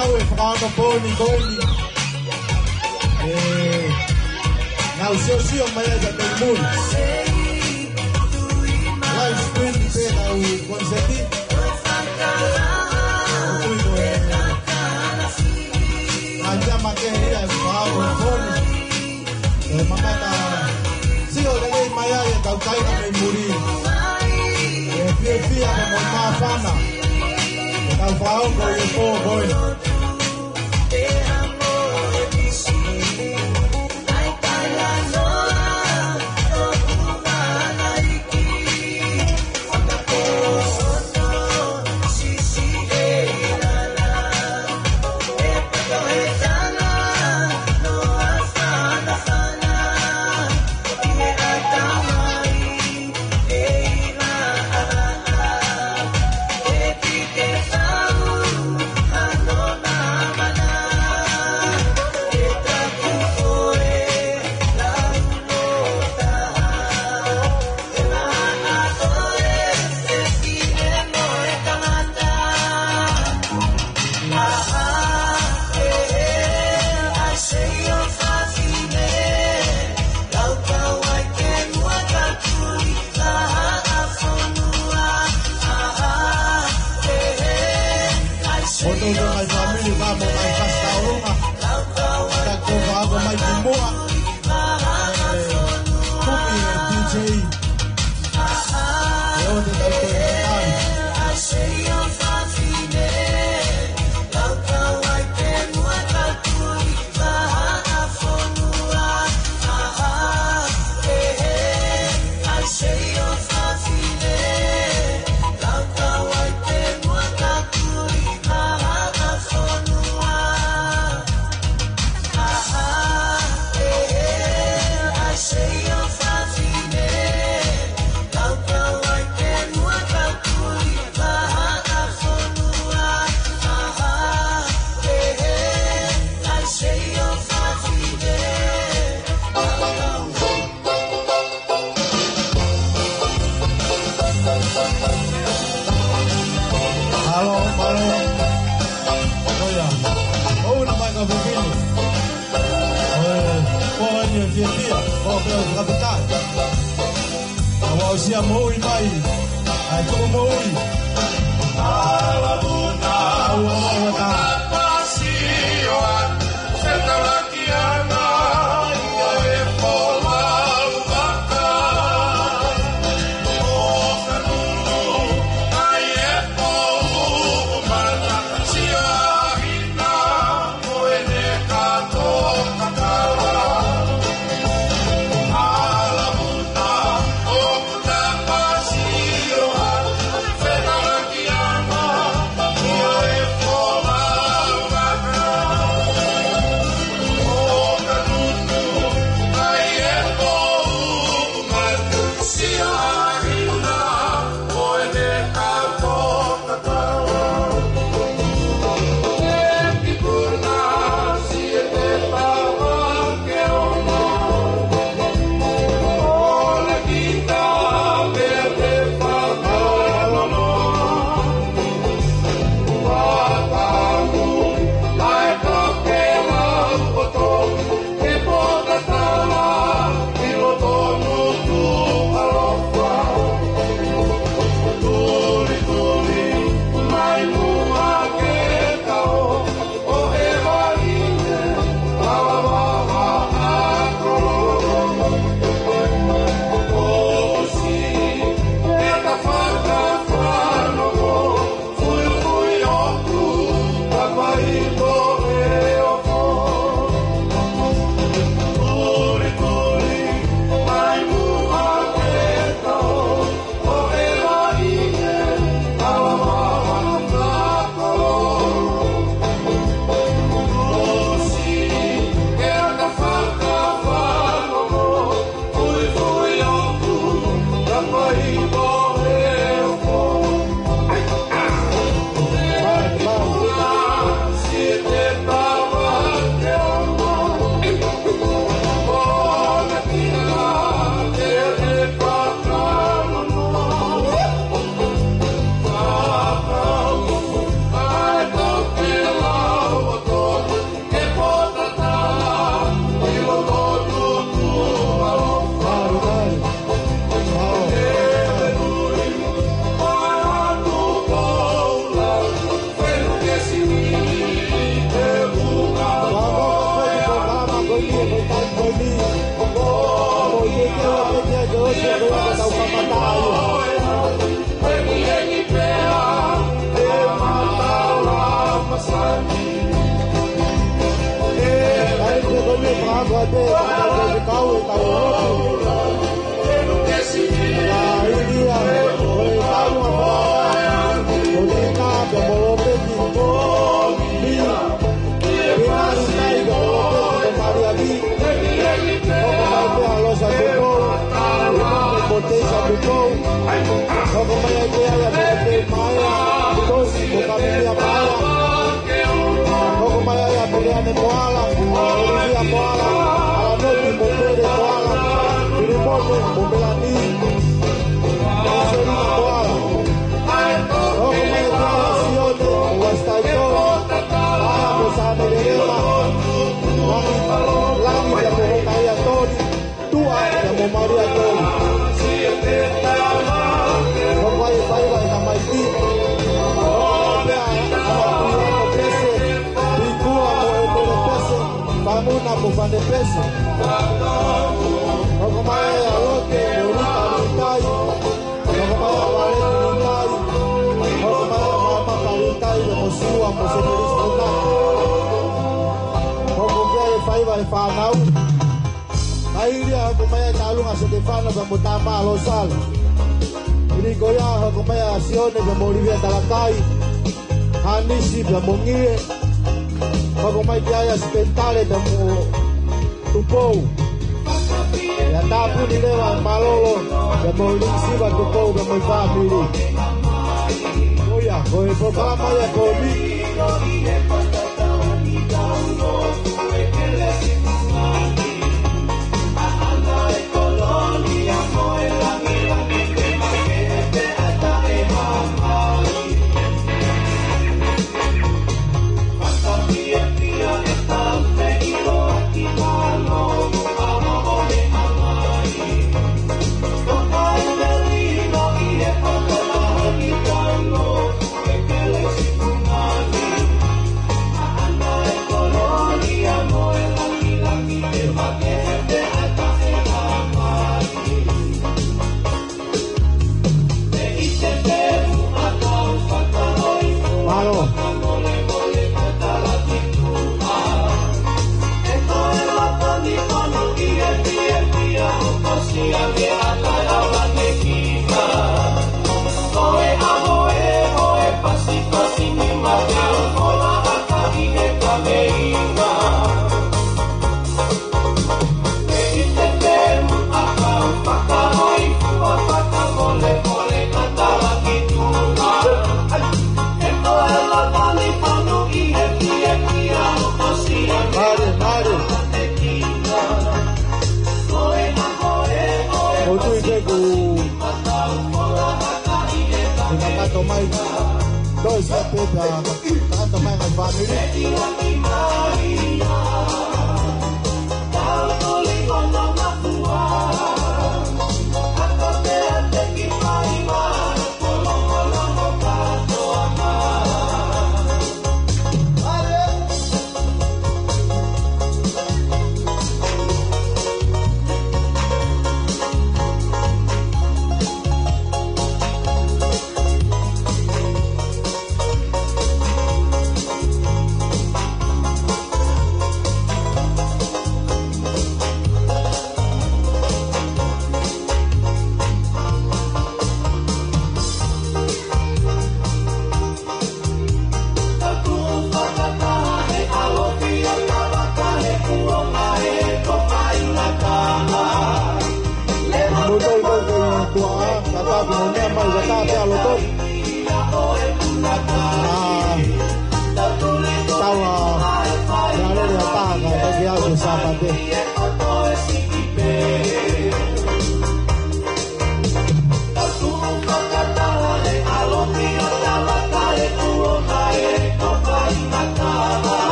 mau e whakaanga pōni koeni. Nau sio mai e da tei mui. Live stream te nau konseti. Kuino e Anjama ke hea e whakaanga pōni. E mamata sio lelei mai e kau kaina mei muri. E pia me mo mawhana. E kau whaongo e pō koeni.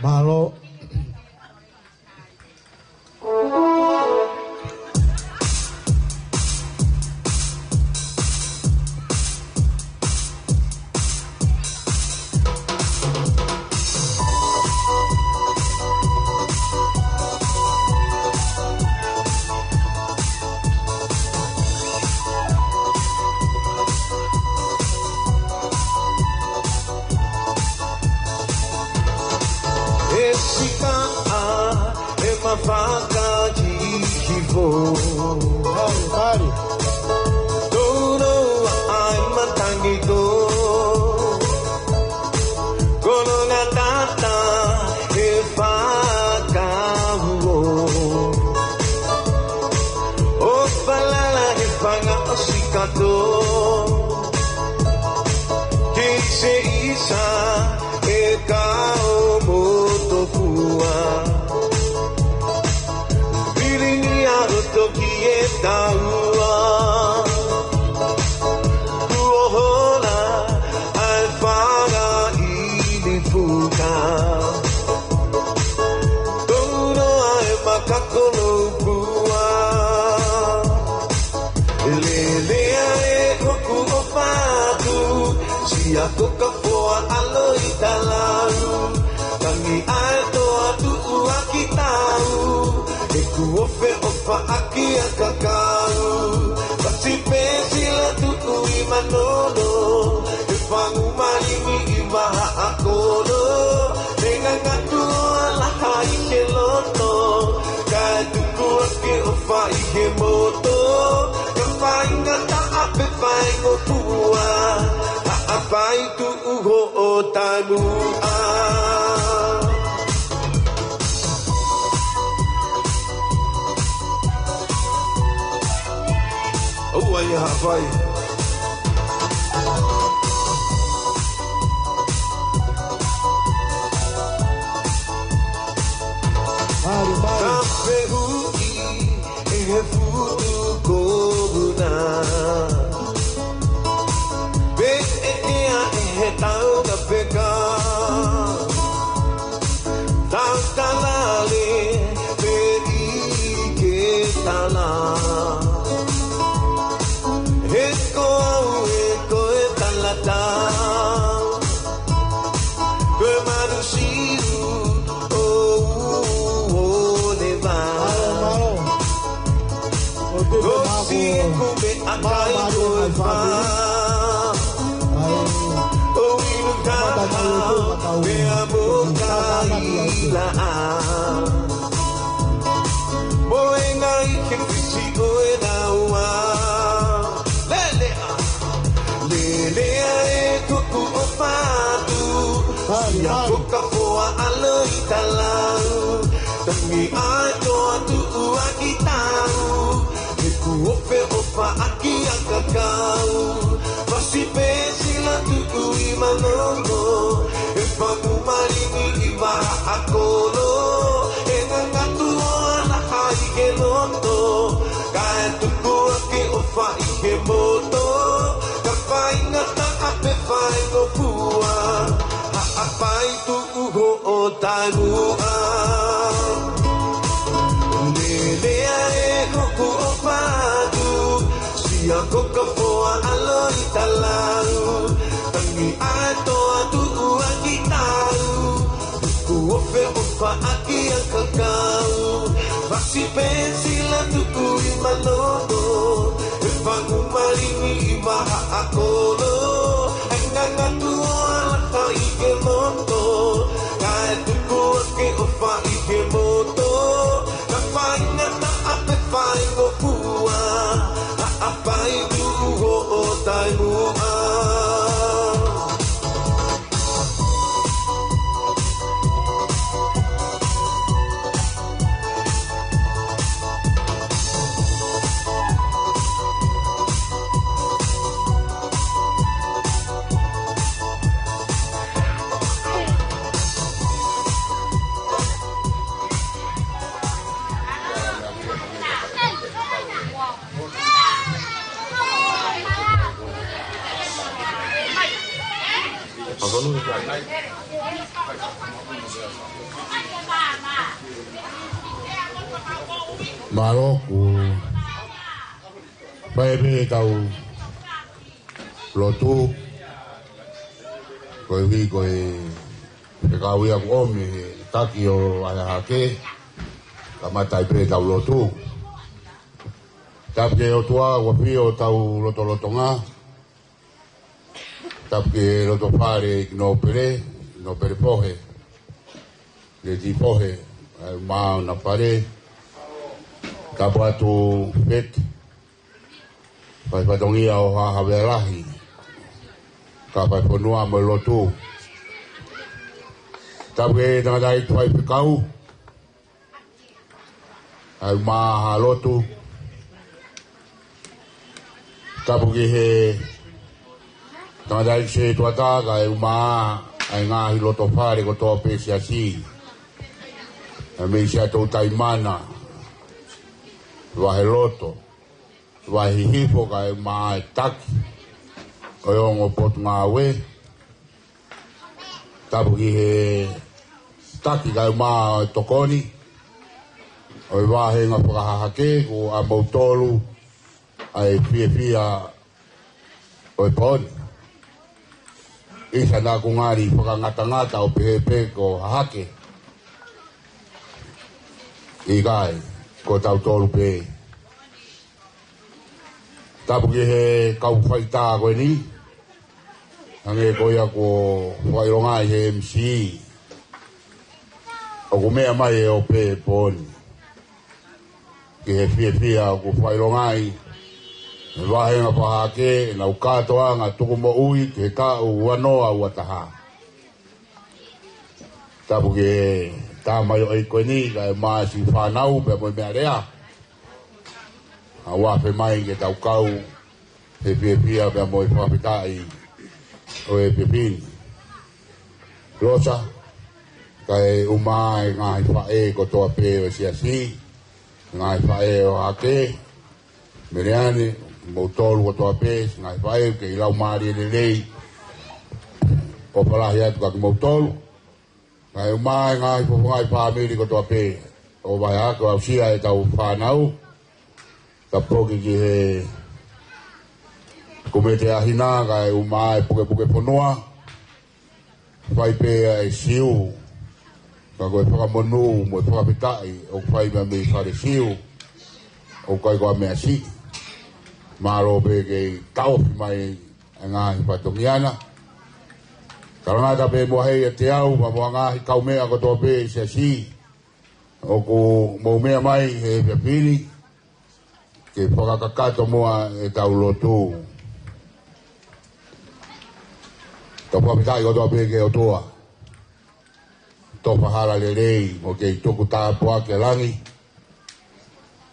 Malo. Maroku Baby tau Lotu Koe vi koe Te kawia ku omi Taki o Ayahake Kamatai pe tau lotu Tapke o tua Wapi o tau loto lotonga Tapke loto pare No pere pohe Le di pohe Maa na pare Kapu atu pet Pai patongia o hawerahi Kapai ponua mo lotu Tape nangadai tuai pekau Ai maha lotu Tapu ki he Nangadai se tuataga ai maha Ai ngahi loto whare ko toa pesi asi Ai mei sia tau taimana Wahe loto Wahe hipo kai maa taki Oyongo potu ngā we Tapu ki he Taki kai maa tokoni Oi wahe ngā whakahahake Ko a mautolu Ai fia Oi poni Isa nā kungari whakangata O pehe ko hahake I kai Ko tau tolu pe Tapu ki he kau whaita koe ni Hange koia ko whairongai he MC O ko mea mai e o pe poni Ki he fia o ko whairongai E wahenga whahake Na ukatoa ngā tuku mo ui Ki he ka u wanoa uataha Tapu ki he Tā mai o koe ni Ka e maa si whanau Pea mo mea rea A wape mai ke tau kau He pia pia mo i whapitai O e pipini Rosa Kai umai ngai whae ko toa pe o siasi Ngai whae o hake Meriane Moutolu ko toa pe Ngai whae ke ilau maari e lei O palahi atu kaki moutolu Kai umai ngai whapungai whaamiri ko toa pe O vai hake o sia e tau whanau Ka poki ki he Kumete ahina kai umai puke ponua Whai pea e siu Ka koe whakamonu mo e whakapitai O whai mea me whare siu O kai koa mea si Maro pe kei tauwhi mai Ngahi whatongiana Karangata pe mua hei e te au Ma mua ngahi kau mea ko toa pe se si O ko mou mea mai he pepini Ke whakakakato mua e tau lotu Tau papitai o toa peke o toa Tau pahara le rei Mo kei tuku tāpua ke langi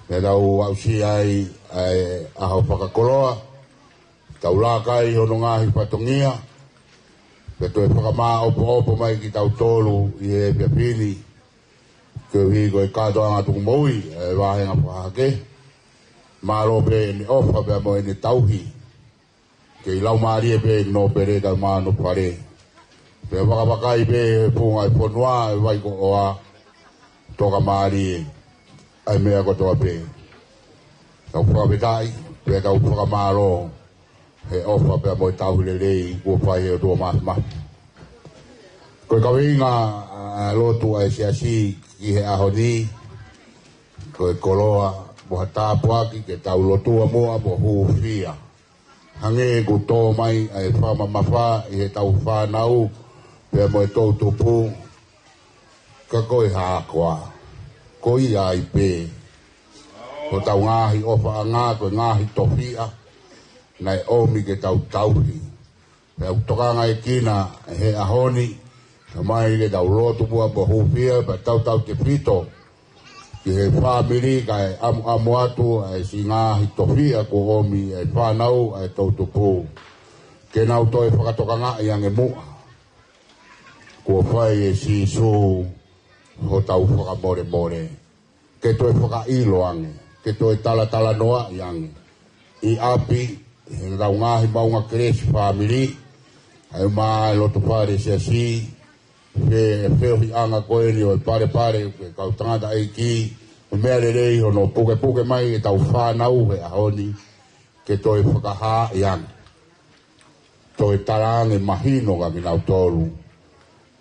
Me tau ausi ai Aho whakakoloa Tau lākai hono ngahi patongia Pe toi whakamaa opo mai ki tau tolu I e piapini Ke uhi koe kātoa ngā tuku moui E wahenga whakake Maro pe ni ofa pe mo ni tauhi ke lau mari pe no pere da mano pare pe waka pe punga ponua vai ko oa toka mari ai mea ko to pe tau fa betai pe tau fa maro he ofa pe mo tau le lei ko fai e do ma ko ka vinga lo tu ai si ki he ahodi ko koloa Moha tāpuaki ke tau lotua moa mo hufia. Hange ku tō mai ai whama mawha I he tau whanau pia mo e tō tupu. Ka koe hākua. Koi ai pē. Ko tau ngāhi ofa a ngā koe ngāhi tohia. Nai omi ke tau tauhi. Pia utokanga e kina he ahoni. Ka mai ke tau lotu mua mo hufia pa tau te pito. Ki he whamiri kai amu atu ai si ngāhi tohia ko omi ai whanau ai tautupu. Ke nau toi whakatokanga I ange mua. Ko whai e si su ho tau whakamore. Ke toi whakailo ange. Ke toi tala noa I ange. I api, he ngau ngāhi maunga kresi whamiri. Ai mai loto whare se si. Ke wheohi anga koe ni o pare ke kau tangata e ki mea rei hono puke mai e tau whanau he ahoni ke toi whakaha i ana. Toi tarange mahino ka minau tolu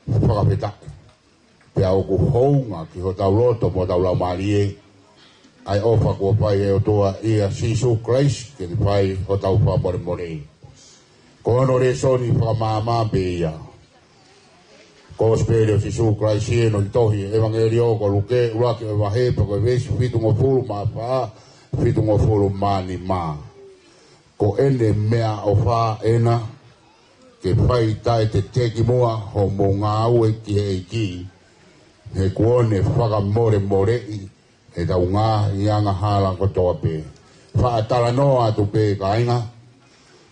whakapeta. Pea oku hounga ki ho tau roto mo tau lau marie ai ofa kua pai e o toa ia Sisu Christ ke ni pai ho tau whamore morei. Ko hono re soni whakamama pe ia. Ko spere o Sisu Christ ie no tohi evangelio ko luke urake e wahepa ko vesi fitungo fulu ma paa fitungo fulu mani ma. Ko ene mea o wha ena ke pai tae te teki mua ho mo ngā ue ki he ki he kuone whakamore morei e tau ngā i anga hala ko toa pe. Wha tala noa tu pe ka inga.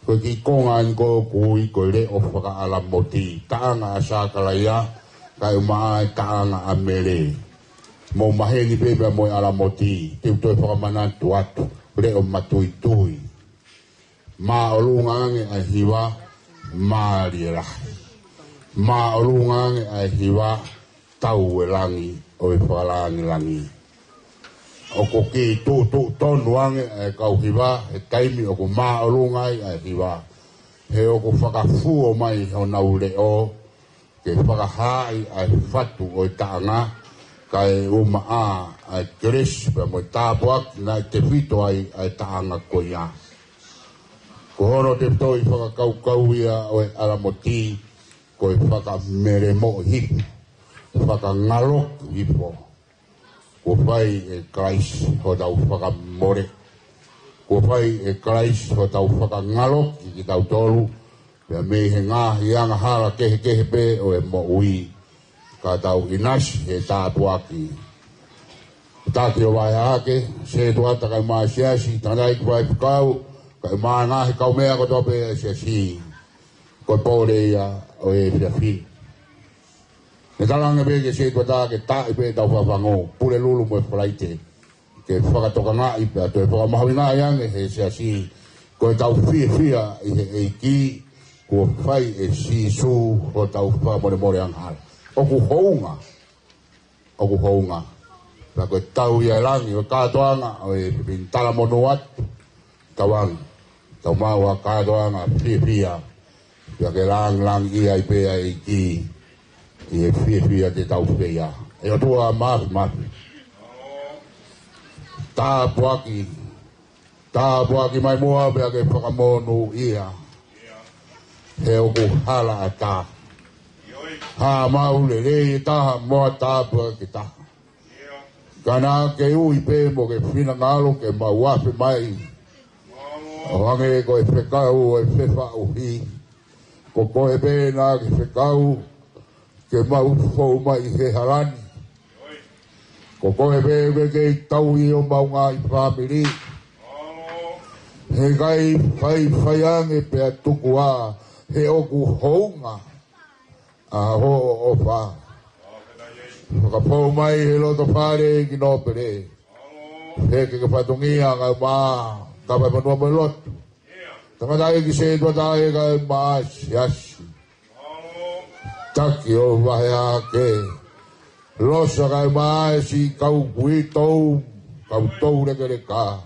Ko ki konga ingo kui ko le o whaka ala moti. Taanga a sākala ia. Kai umaa taanga a mere. Mo maheni pepe mo ala moti. Te utoi whakamanantu atu. Le o matui tui. Ma o lungange a hiwa. Ma rierahi. Ma o lungange a hiwa. Tau e langi. O e whakalangi langi. O ko ki tonu ange e kau hiwa, e taimi o ko maa o lungai e hiwa. He o ko whakafuo mai o nau leo, ke whakahai e whatu o i taanga, ka e umaa e kirispe mo i tāpuak, na te whito ai e taanga ko ia. Ko hono te toi whakakau ia o e aramoti, ko e whakamere mo hipu, whakangalok hipo. Ko pai e Christ ho tau whakamore. Ko pai e Christ ho tau whakangalo ki tau tolu. Pea me he ngā i anga hala kehe pe o e mo ui. Ka tau inasi he tāpuaki. Tāki o vai ake, se tuata kai maa siasi, tanai ki vai pukau, kai maa ngahi kau mea ko tope e siasi. Ko pōre ia o e whiawhi. Ne talanga be ke se tuata ke tae pe tau whawango, pule lulu mo e whalaite. Ke whakatoka ngā i pe ato e whakamahui ngā iange he siasi. Ko e tau whia i he eiki, ko whai e Sisu o tau whamore anghara. Oku hounga. Oku hounga. Pea koe tau ia langi o kātoanga o e pintala mono atu. Tauang. Tau maua kātoanga whia. Pea ke langi ia i pea e ki. I e whia te tau whia. E o tua mafi. Tāpuaki. Tāpuaki mai mua pea ke whakamonu ia. He oku hala a tā. Ha maule rei taha moa tāpuaki taha. Kana ke ui pe mo ke whina ngalo ke mauafe mai. O hange ko e whekau e whewha uhi. Ko koe pe nā ke whekau ke maufou mai he harani. Ko koe pe ke tau i o maunga i whamiri. He kai whai ange pe a tuku a he oku hounga. A ho o wha. Whakapau mai he loto whare ki nōpere. He ke whatungia ngai maa. Ka pai panua mai lotu. Tangatai ki se tuatai kai maa siasi. Taki o wahe ake. Losa kai maa e si kau kui tou. Kau tou reke reka.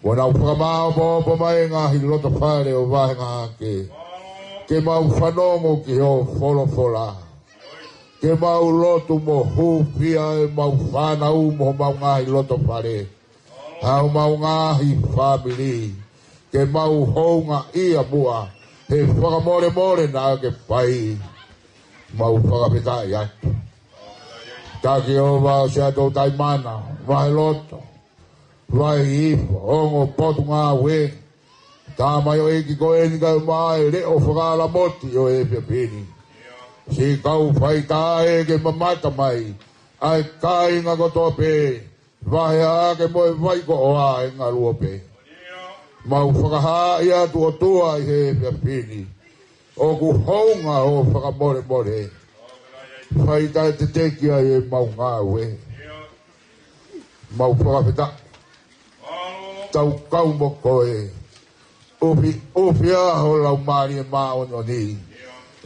Wana whakamao mo mai ngahi loto whare o wahe ake. Ke mau whanongo ki ho wholofola. Ke mau lotu mo hupia e mau whanau mo mau ngahi loto whare. Hau mau ngahi whamiri. Ke mau hounga ia mua. He whakamore nā ke pai. Mau whakapetai atu. Taki o wao se ato tai mana. Vai loto. Vai ipo. Ongo potu ngā we. Tā mai o eki ko eni kau mai re o whakala moti o e piapini. Si kau whai tae ke mamata mai. Ai kai ngā kotoa pe. Vahe ake moe vai ko oa e ngā rua pe. Mau whakaha ia tua tua i he piapini. O ku hounga o whakamore. Whai tae te tekia e mau ngā we. Mau whakapeta. Tau kau mo koe. Upi aho lau maari e maa ono ni.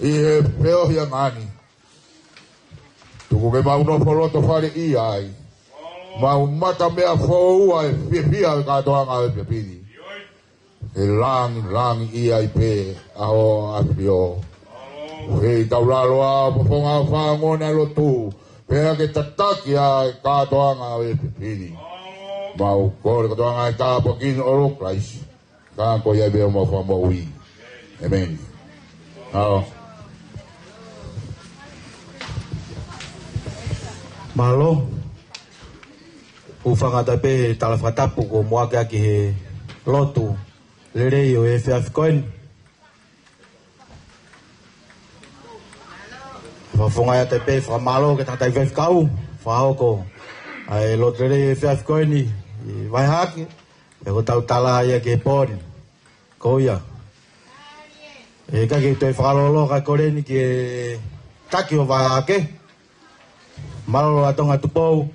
I he peo hia ngani. Tuku ke mau no wholoto whare i ai. Mau mata mea fōua e whiawhia e katoa ngā e whiapiri. E lang ia i pē aho apio. Hei tauraloa paponga whangona lotu. Pea ke tataki a e katoa ngā e whiapiri. Mau kore katoa ngā e tāpa kino oro Christ. Kāko ia bea mau whamau i. Amen. Ao. Malo. Ufanga tape talafatapu ko moaka ki he lotu. Lerei o e whiawhikoen. Whafonga ia tape whamalo ke tangatai whiawhikau. Whahoko. Ai lotu lerei e whiawhikoen i waihaki. E ko tau tala ia ke pōni. Ko ia. E kaki toi whakalolo ka koreni ki e taki o waihake. Malolo atonga tupou.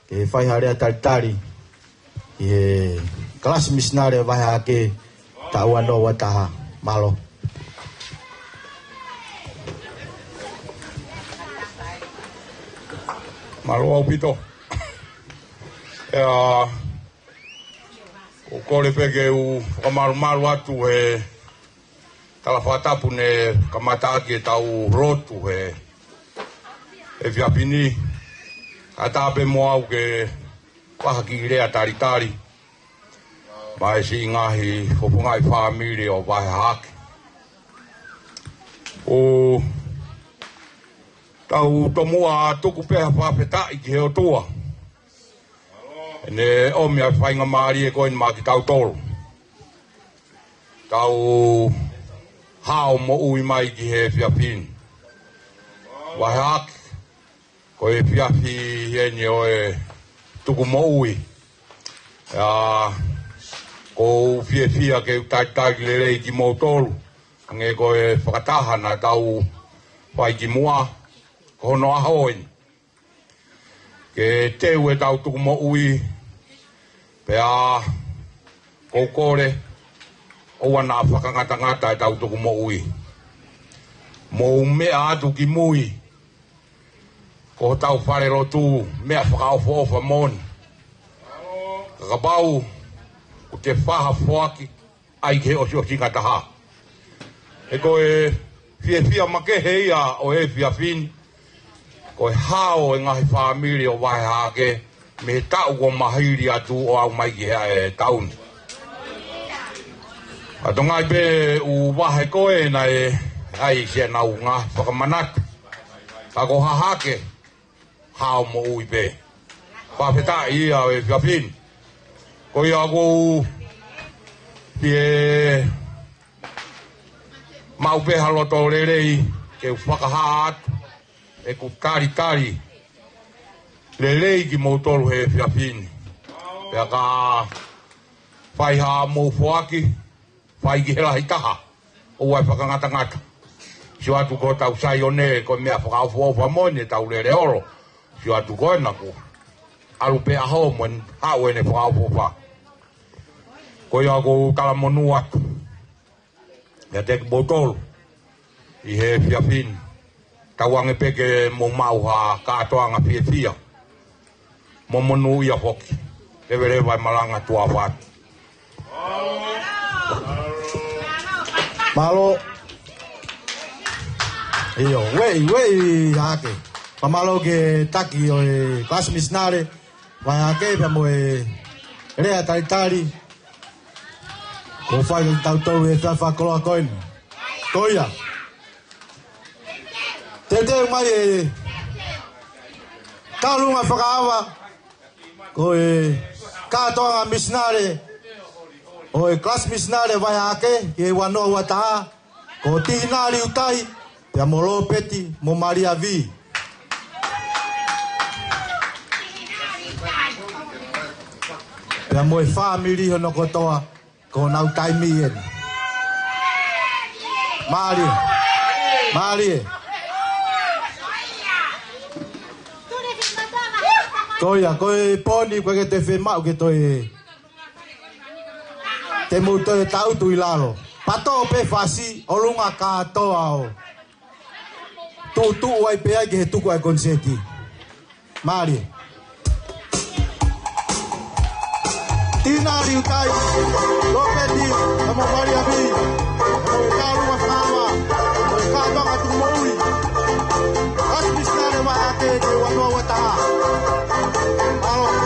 Ke whaiharea taritari. Ki e Class missionary waihake ta wano wataha malo. Malo au pito. O kore peke u kamaru atu he talawhatapu ne kamataaki e tau rotu he whiapini. A tāpe mo au ke wahaki rea taritari. Mai si ngahi whopungai whamiri o waihake. O tau tomua tuku peha whawhetai ki heo tua. Ne omi ai whainga maari e koin mā ki tau tolu. Tau hao mo ui mai ki he whiapini. Waihake. Ko e whiapi hene o e tuku mo ui. Ko whia ke tai lerei ki mō tolu. Nge ko e whakatahana tau whai ki mua. Ko hono ahoin. Ke teu e tau tuku mo ui. Pea ko kore. Oua nā whakangata e tau tuku mo ui. Mō mea atu ki mui. Ko tau whare rotu mea whakaofa moni. Kakabau. O te whaha whoaki, ai ke osi ngataha. E ko e whia make heia o e whiawhini, ko e hao e ngahi whamiri o waihake, me he tau ko mahiri atu o au mai ki hea e tauni. A to ngai pe u wahe koe na e ai se na u ngā whakamanatu. A ko hahake, hao mo ui pe. Whawheta ia o e whiawhini. Ko ia ko e mau peha loto lerei ke whakaha atu e ku tari lerei ki mōtoro he whiawhini. Pea ka whaiha mō whoaki, whai ki hela hitaha o wai whakangata. Si atu ko tau sai o ne ko mea whakaofa mone tau lere oro. Si atu ko ena ko alu pea ho mon hao ene whakaofa. Ko ia ko tala monu atu. Ia te botol. I he whiawhini. Tauange peke mo mau ha katoanga whiawhia. Mo monu ia hoki. Tewere vai malanga tua watu. Malo. Iyo, wei hake. Pamalo ke taki o e Class missionary. Vai hake pa mo e rea taritari. Ko whai tau e whakoloa koin. Koia. Te mai e talunga whakaawa. Ko e katoanga missionary. O e Class missionary vai hake. Ke wanoa wataha. Ko tihinari utai. Pea mo lo peti mo Maria Vi. Pea mo e whamiri hono kotoa. Ko nau taimi en. Mari. Koia, koe poni koe ke te whemau ke toi. Te muto e tau tui lalo. Pato pe whasi, o lunga katoa o. Tu wai pe ai ke he tuku ai konseti. Mari. Tina riutai, lopeti, amo Maria B, amo ikalu mafawa, amo ikalu ngatumaui. Aspistare wa ake ke wano wata. Alo.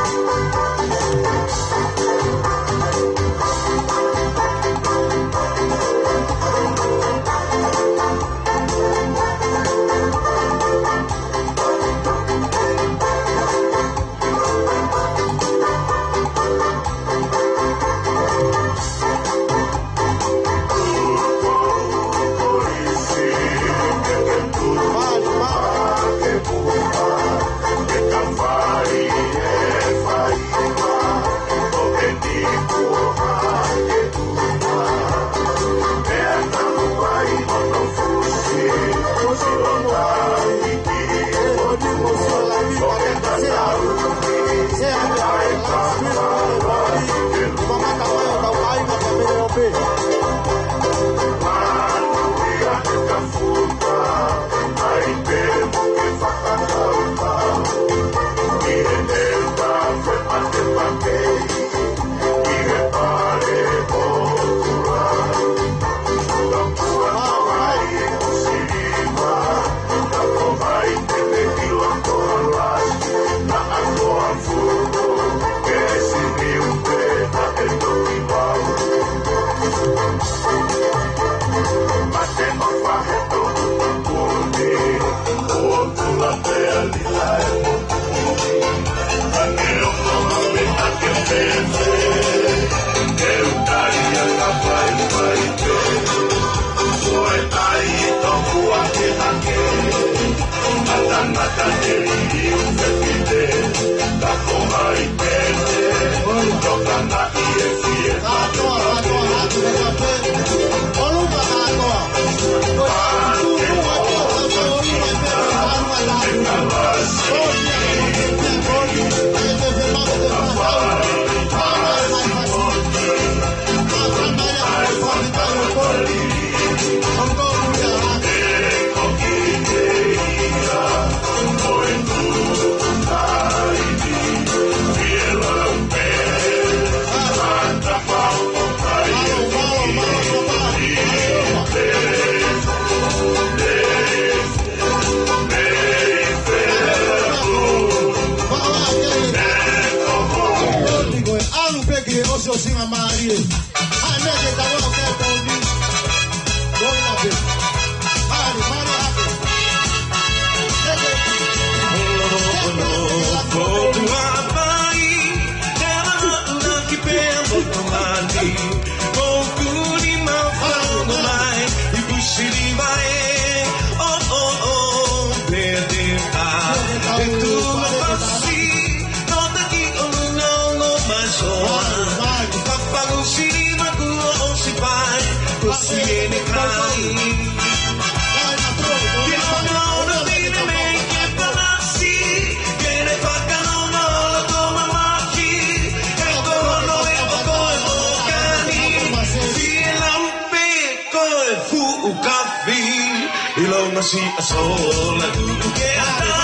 Si asola tu que ada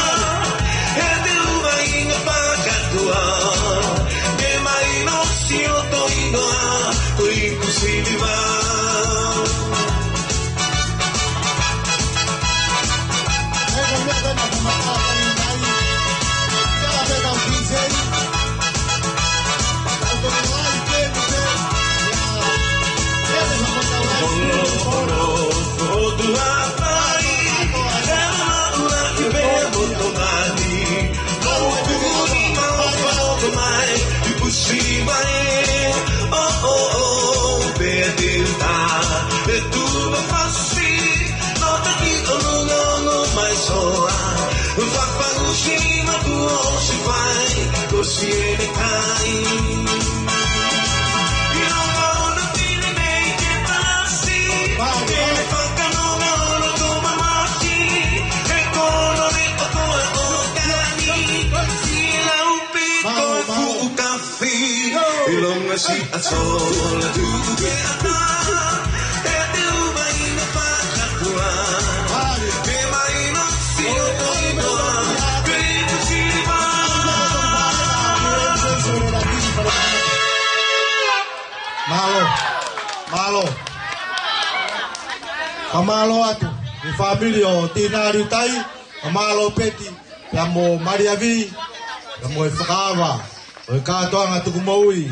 el de una inga pagatua que mai no si otoino tu inclusiva si asola tu que ada el de una inga pagatua que mai no si otoino que inclusiva Mamalo atu, ni family o Tina Riutai, Mamalo Peti, ya mo Maria Vi, ya mo Whakawa, o katoanga tuku maui.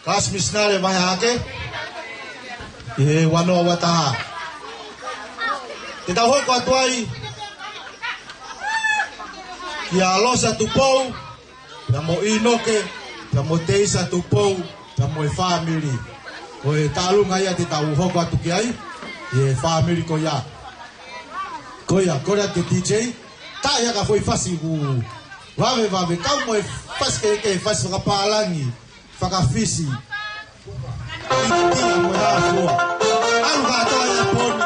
Kas misnare vai hake, e wanoa wataha. Te tau hoko atuai, ki a losa tupou, ya mo inoke, ya mo teisa tupou, ya mo family. O e talunga ia te tau hoko atu ki ai, e family ko ia. Ko ia, kora te DJ, ta ia ka foi fasi ku, wave, kau mo e fasi ke fasi whakapalangi, whakafisi. Tia mo ia fua. Anu ka atoa ia poni.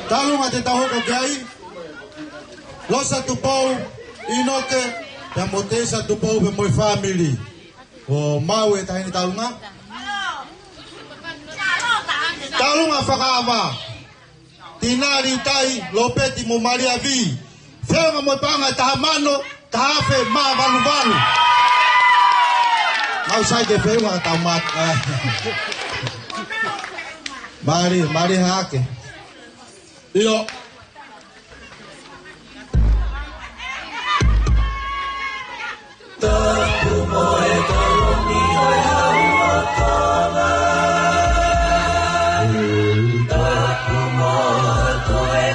Talunga te tahoko kiai, losa tupou, inoke, ya motesa tupou pe moi family. O mau e tahini talunga? Talunga whakawa, Tinari tai, lopeti mo Maria Vi, whenga moi panga tahamano, tahape ma valu. Mau sai ke whenga taumat. Mari hake. Iyo. Tapu moe koloni oi haua toga. Tapu moe koe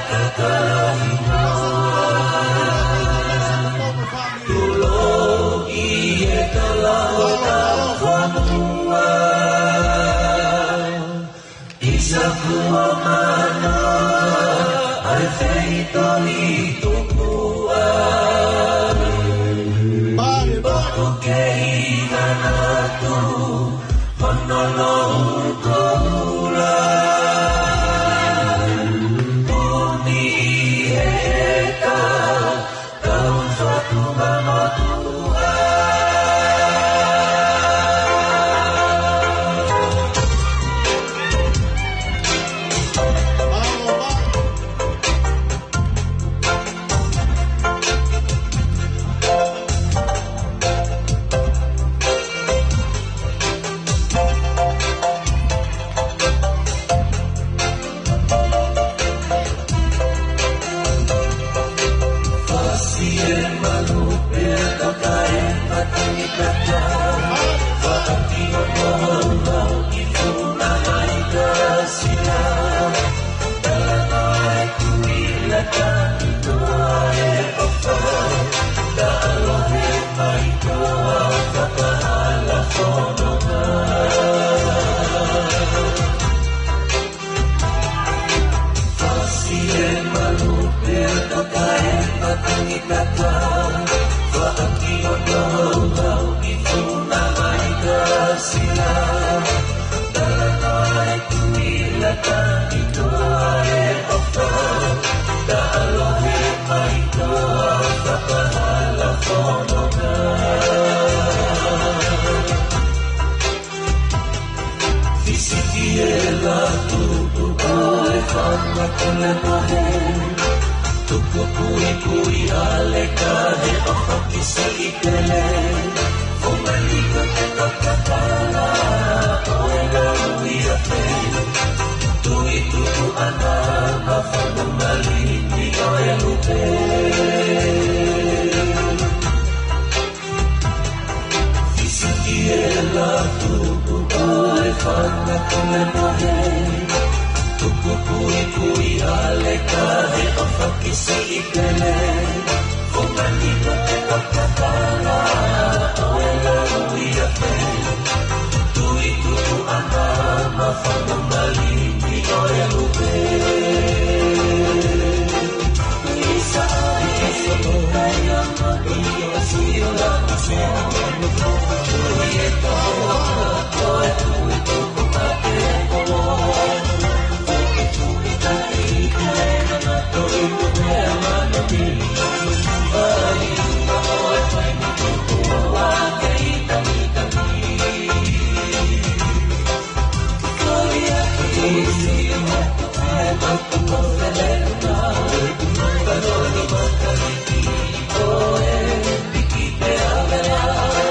Bikite agara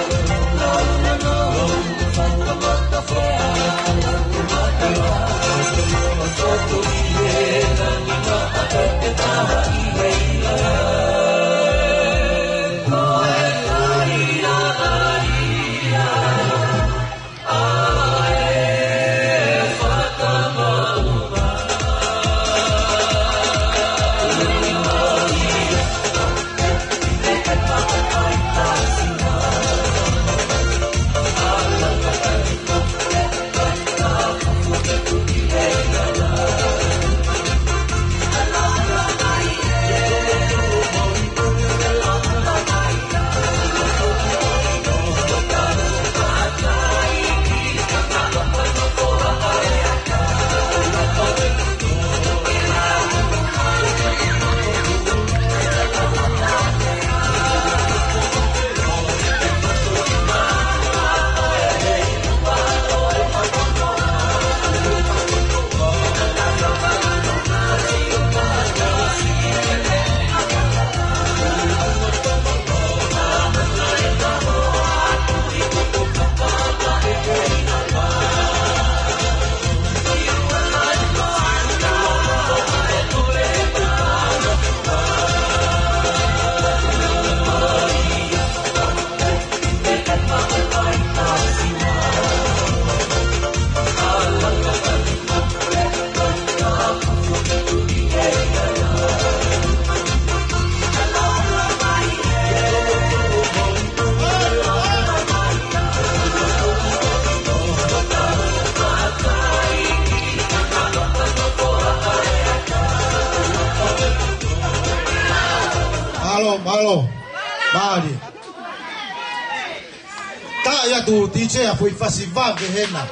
Ka ia tu DJ a foi festival ke hena.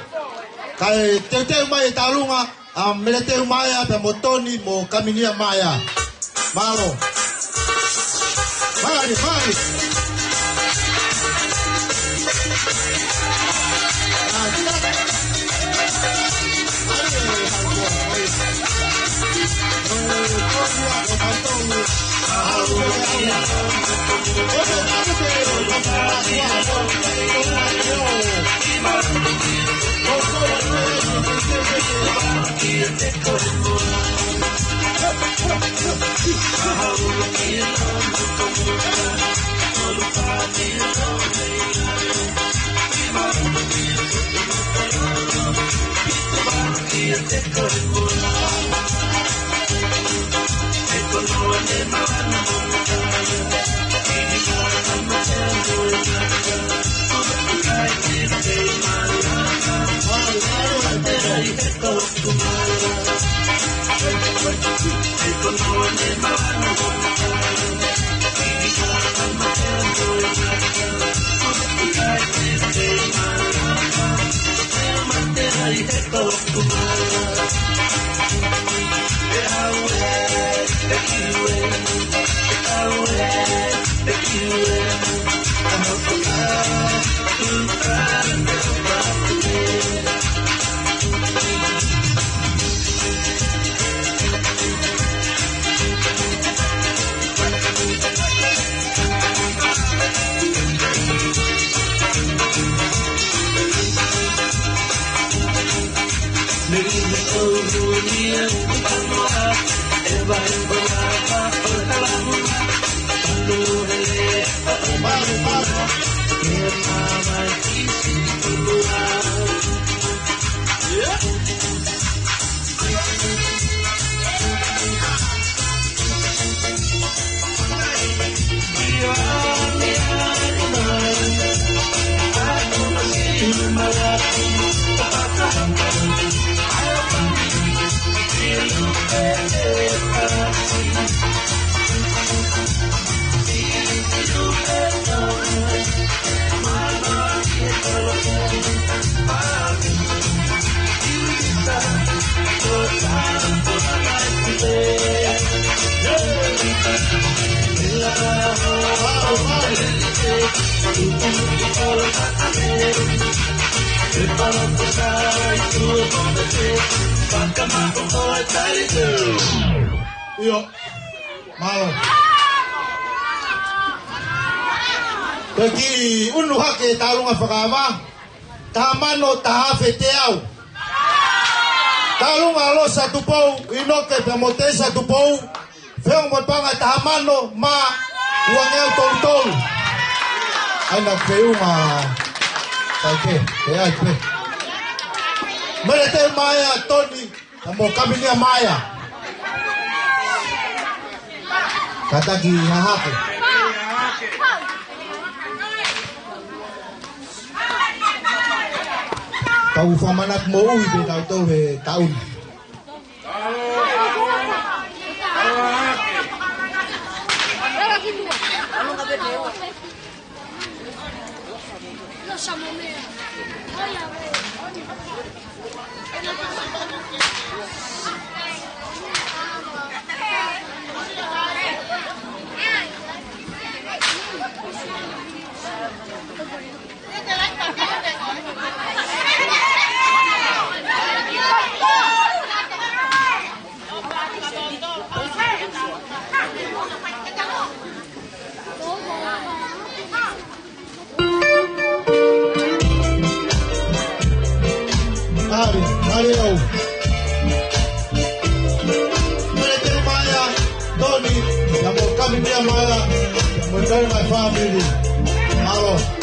Kai te mai talunga a mele te mai a pe motoni mo kaminia mai a. Malo. Mari. Yo, malo. Bagi unu hake talunga whakama, tamano tahafe te au. Talunga lo satu pou, inoke pe mote satu pou, feong motpanga tahamano ma uangel tol. Anak feunga, taike, te ai pe. Merete maya Tony, mo kaminia maya. Katagi hahake. Kau famanat mo uwi de kau tau he taun. Mario. Mereka Maya, Tony, yang mau kami dia Maya, yang mau my family. Halo.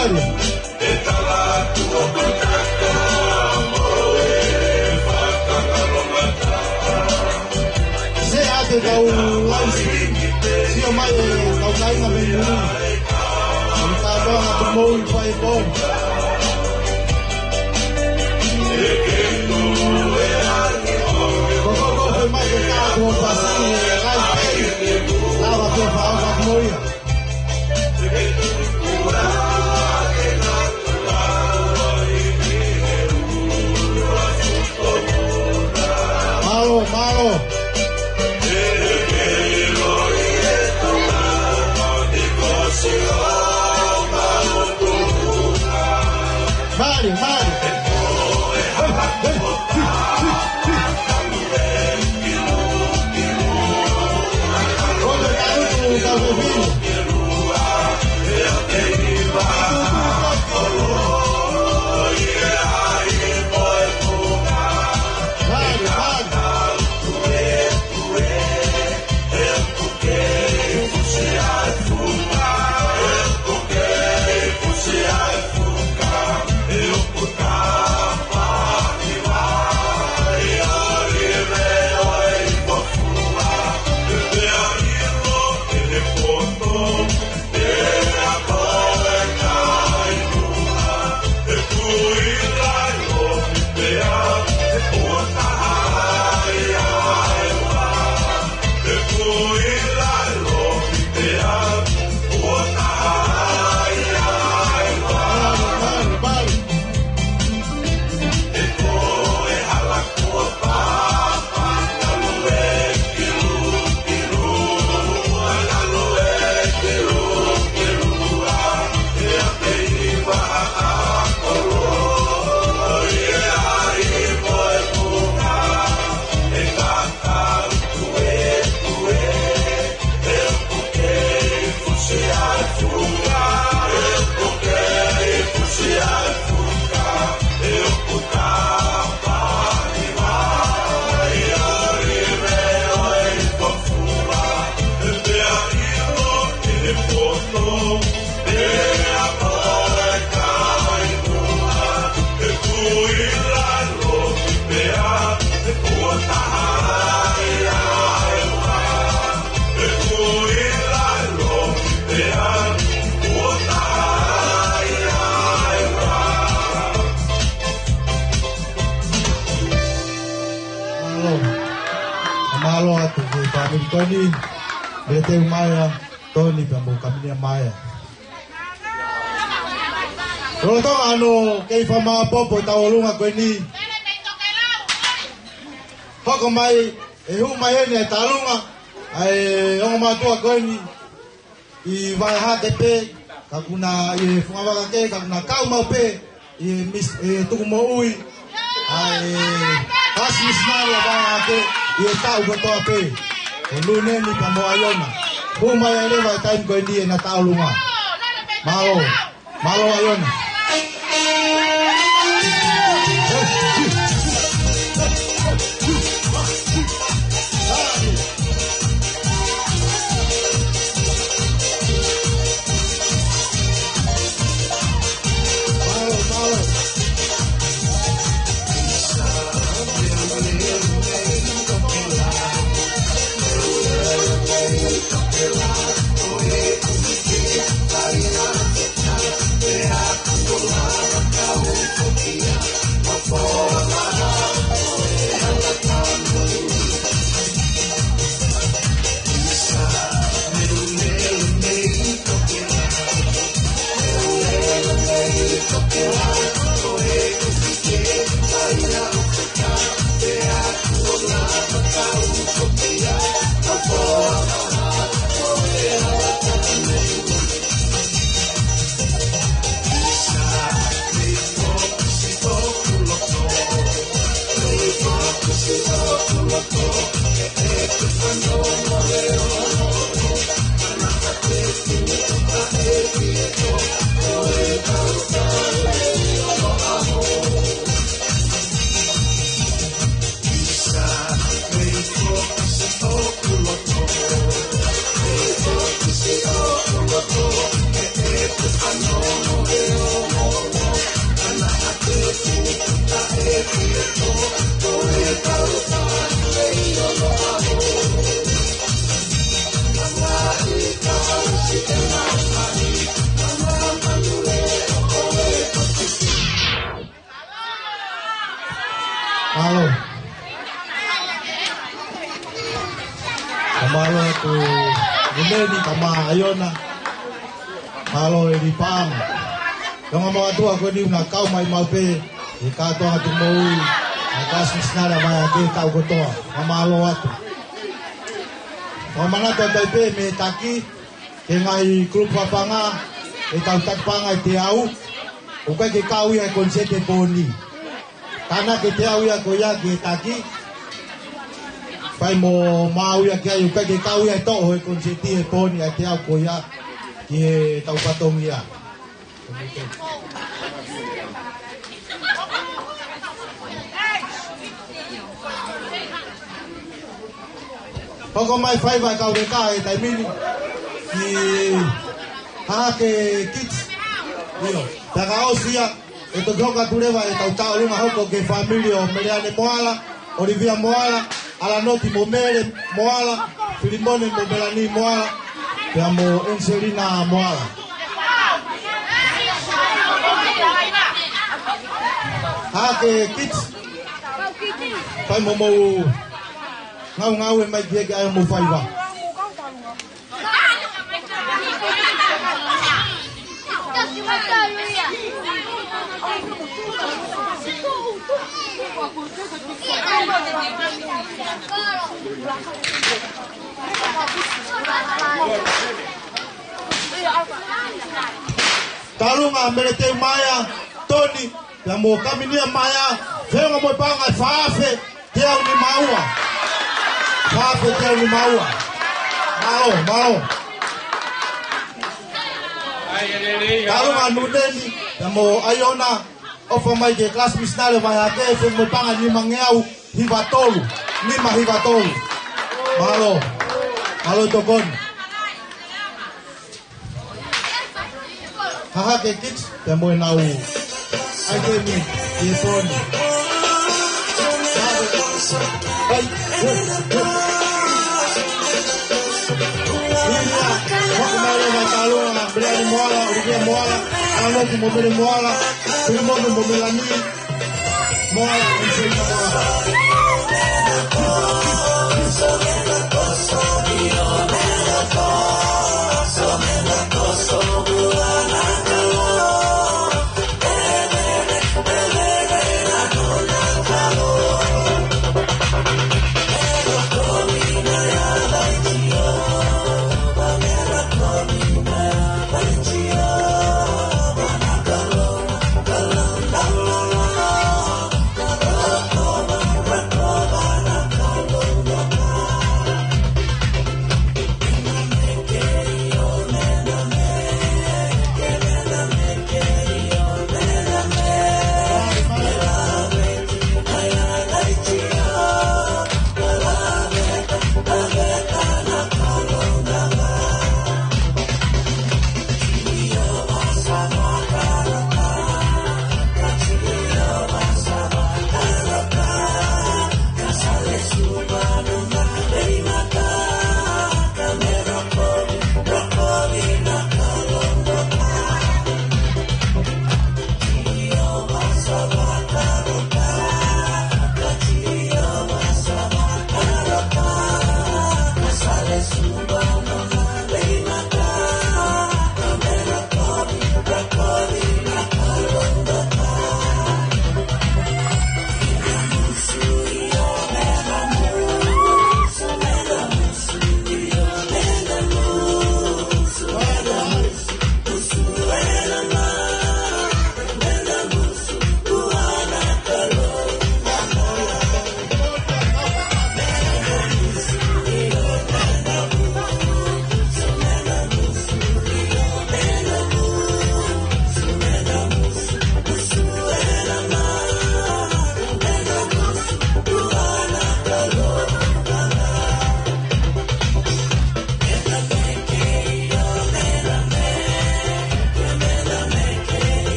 Mario. Se hace kau laisi. Sio mai kau kai na menu. Kita doa na tumoi pai bom. Koko foi mais que tá com passinho, vai. Lava tu fala moia. Malo. Mario. Malo atu ko pamili Tony. Bete Maya Tony pambo kaminia Maya. Roto ano kay fama popo taolunga ko ni. Hoko mai hu mai ni talunga ai o matua ko ni. I vai ha tepe kakuna i funga ke kakuna kau mau pe i mis tu mo ui ai asis na ba ke i tau ko to pe lune ni pambo ayona hu mai ele vai time ko ni na talunga malo ayona. I know Kamalo tu Guleni kama ayona. Malo di pang. Dong mga tua ko di na kau mai maupe. Ikato nga tumuwi. Nakasis na na maya ke kau ko to. Kamalo atu. Mamana to taipe me taki. Ke ngai klub papanga. Ikaw takpanga tiau. Ukai ke kau ya konsete poni. Kana ke tiau ya ko ya ke taki. Pai mo mau ya ke ukai ke kau ya to ho konsete poni ya tiau ko ya. Ke tau patong ya. Poko mai fai vai kau de kai tai mini. Ki ha ke kids. Dio, taka osia eto joka tuleva eta utao lima hoko ke familia Meliane Moala, Olivia Moala, Alanoti Momele Moala, Filimone Momelani Moala, Piamo Enselina Moala. Ha ke kids. Pai momo ngau e mai ke ai mo fai va. Talunga melete Maya Tony ya mo kaminia Maya venga mo panga fafe teu ni maua fafe teu ni maua malo Talunga nudeni ya mo ayona ofa mai ke kelas misnale Maya ke venga mo panga ni mangeau hivatolu lima hivatolu malo tokon haha ke kids ya mo nau ai ke mi yeponi ai Talunga Meliane Moala, Olivia Moala, Alanoti Momele Moala, Filimone Momelani Moala, Enselina Moala.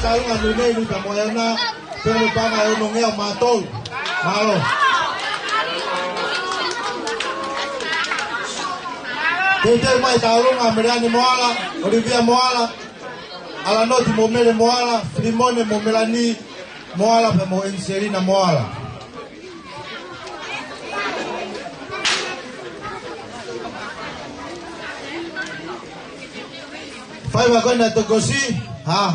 talunga nunei pamoja na pero panga unongea matol. Malo. Tete mai talunga Mariani Moala, Olivia Moala, Alanoti Momele Moala, Flimone Momelani Moala pemo Enserina Moala. Fai bagona tokosi ha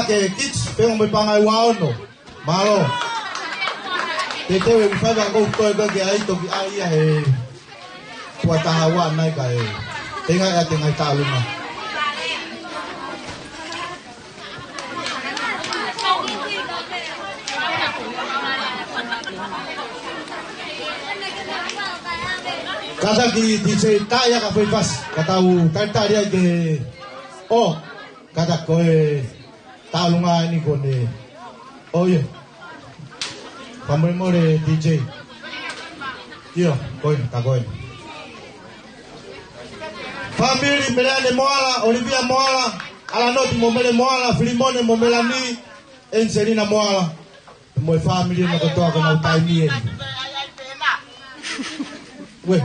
ke kits pero may pangay waono malo tete we fai bago ko ke ai to ai kuatahawa nai kai tenga taluma Kasa ki dice taya ka pas katau tantaria ke kata koe talunga ini kone ye pamemore DJ yo koe takoe family Mariani Moala, Olivia Moala, Alanoti Momele Moala, Flimone Momelani, Enserina Moala. Moi family na kutoa kana utaimie. We.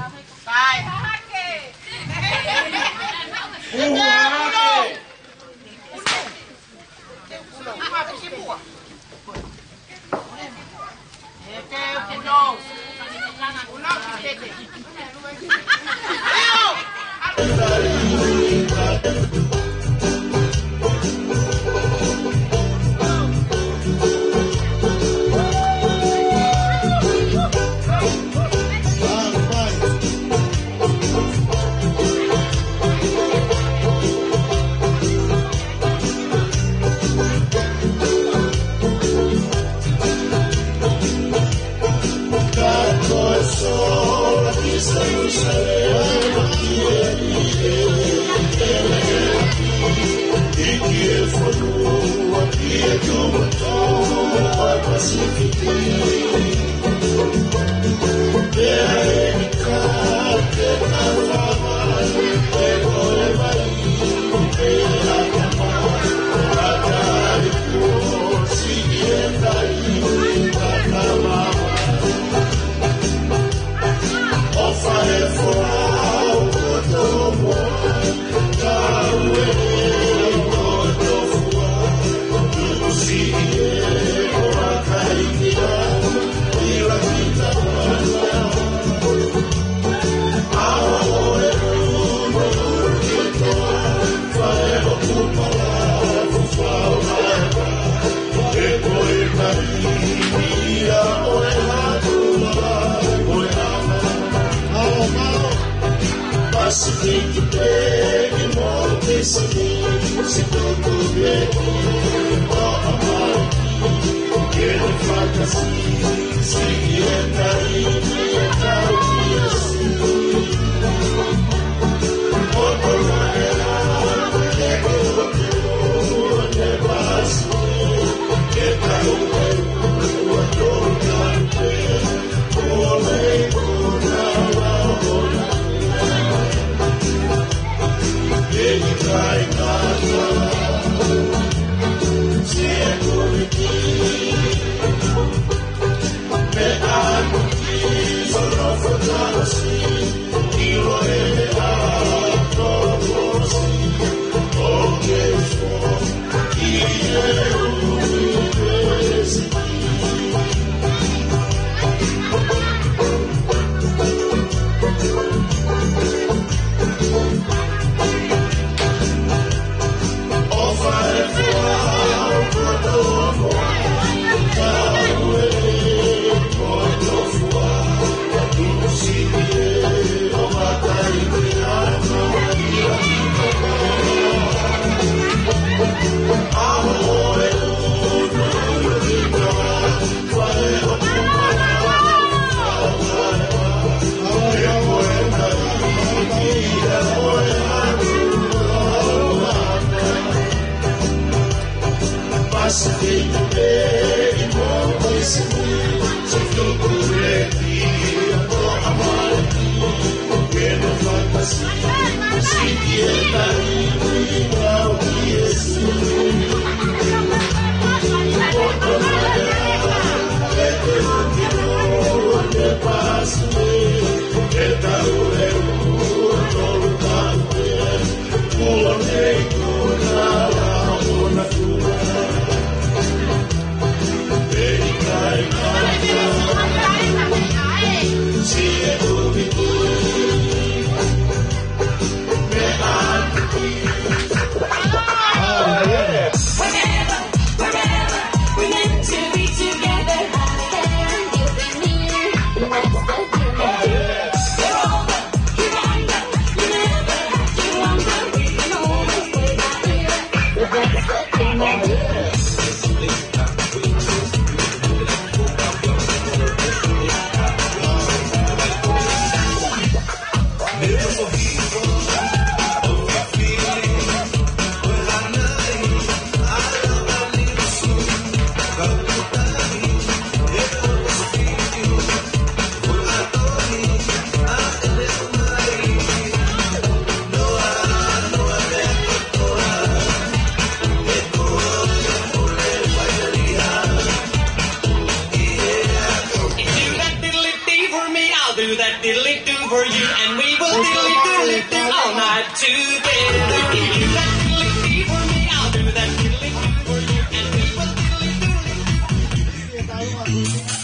diddly-do for you, and we will diddly-do all night together. If you do that diddly-do for me, I'll do that diddly-do for you, and we will diddly-do.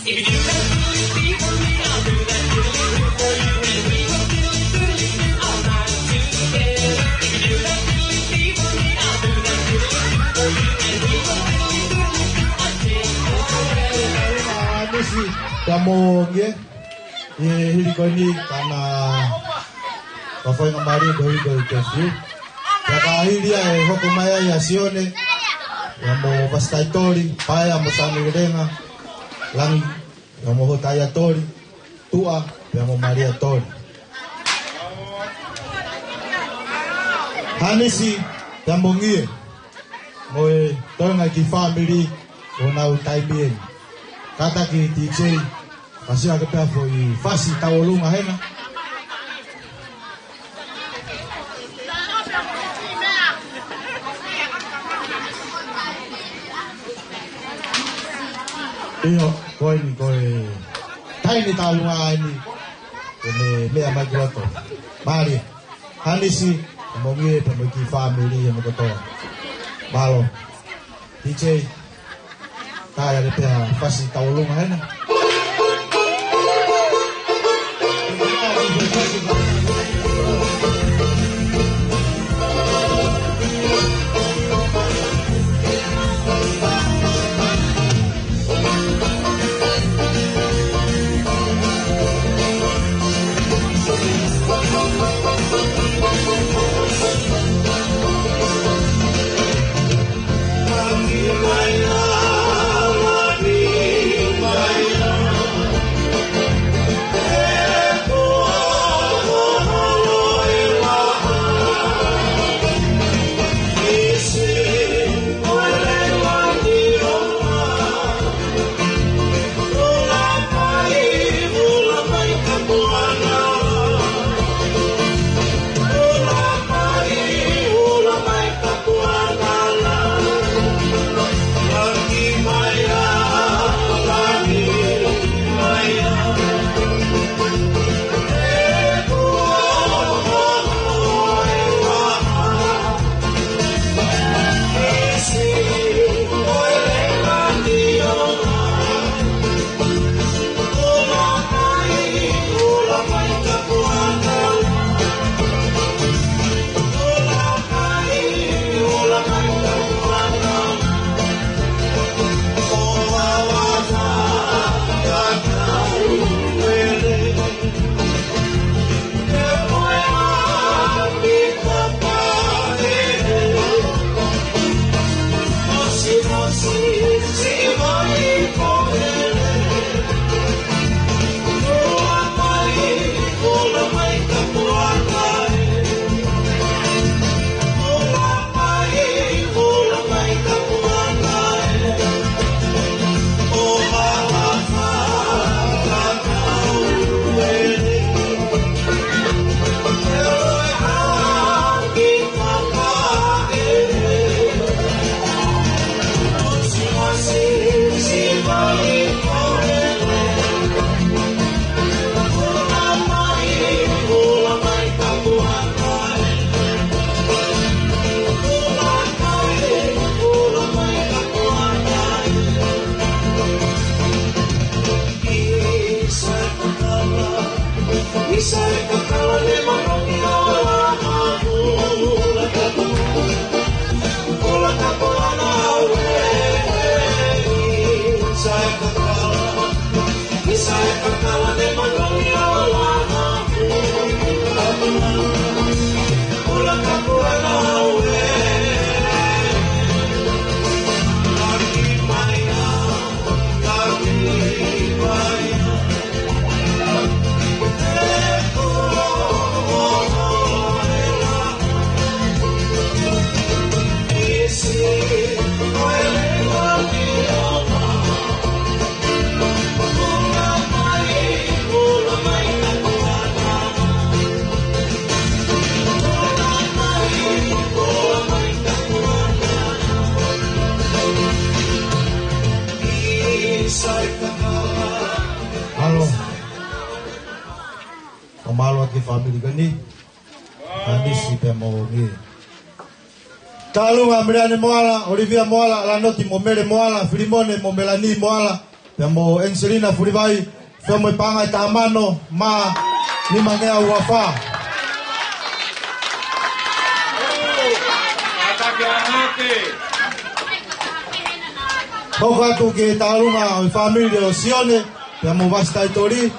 If you do that diddly-do for me, I'll do that diddly-do for you, and we will diddly-do all night together. If you do that diddly-do for me, I'll do that diddly-do for you, and we will diddly-do until Nisi kamonge hilikoni kana kafanya mari do kefu yakahilia hokumaya yasione yamo pastatori paya musamirenga langi yamo hotaya tori tua yamo maria tori hanisi tambongie moe tonga ki family ona utaibien kata ki DJ pasio ke pa foi fasi taolunga hena iyo koi taini taolunga ini kene lea magroto mari hanisi mongie pa ki family mo to balo DJ kaya de pa fasi taolunga hena Kamalo ki family gani. Anisi pe mo ngi. Talunga Miriane Moala, Olivia Moala, Lanoti Momere Moala, Filimone Momelani Moala, pe mo Enselina Furivai, pe mo Panga Tamano, ma ni mangea wafa. Koko atu ke talunga o family o Sione, pe mo Vasta Itori,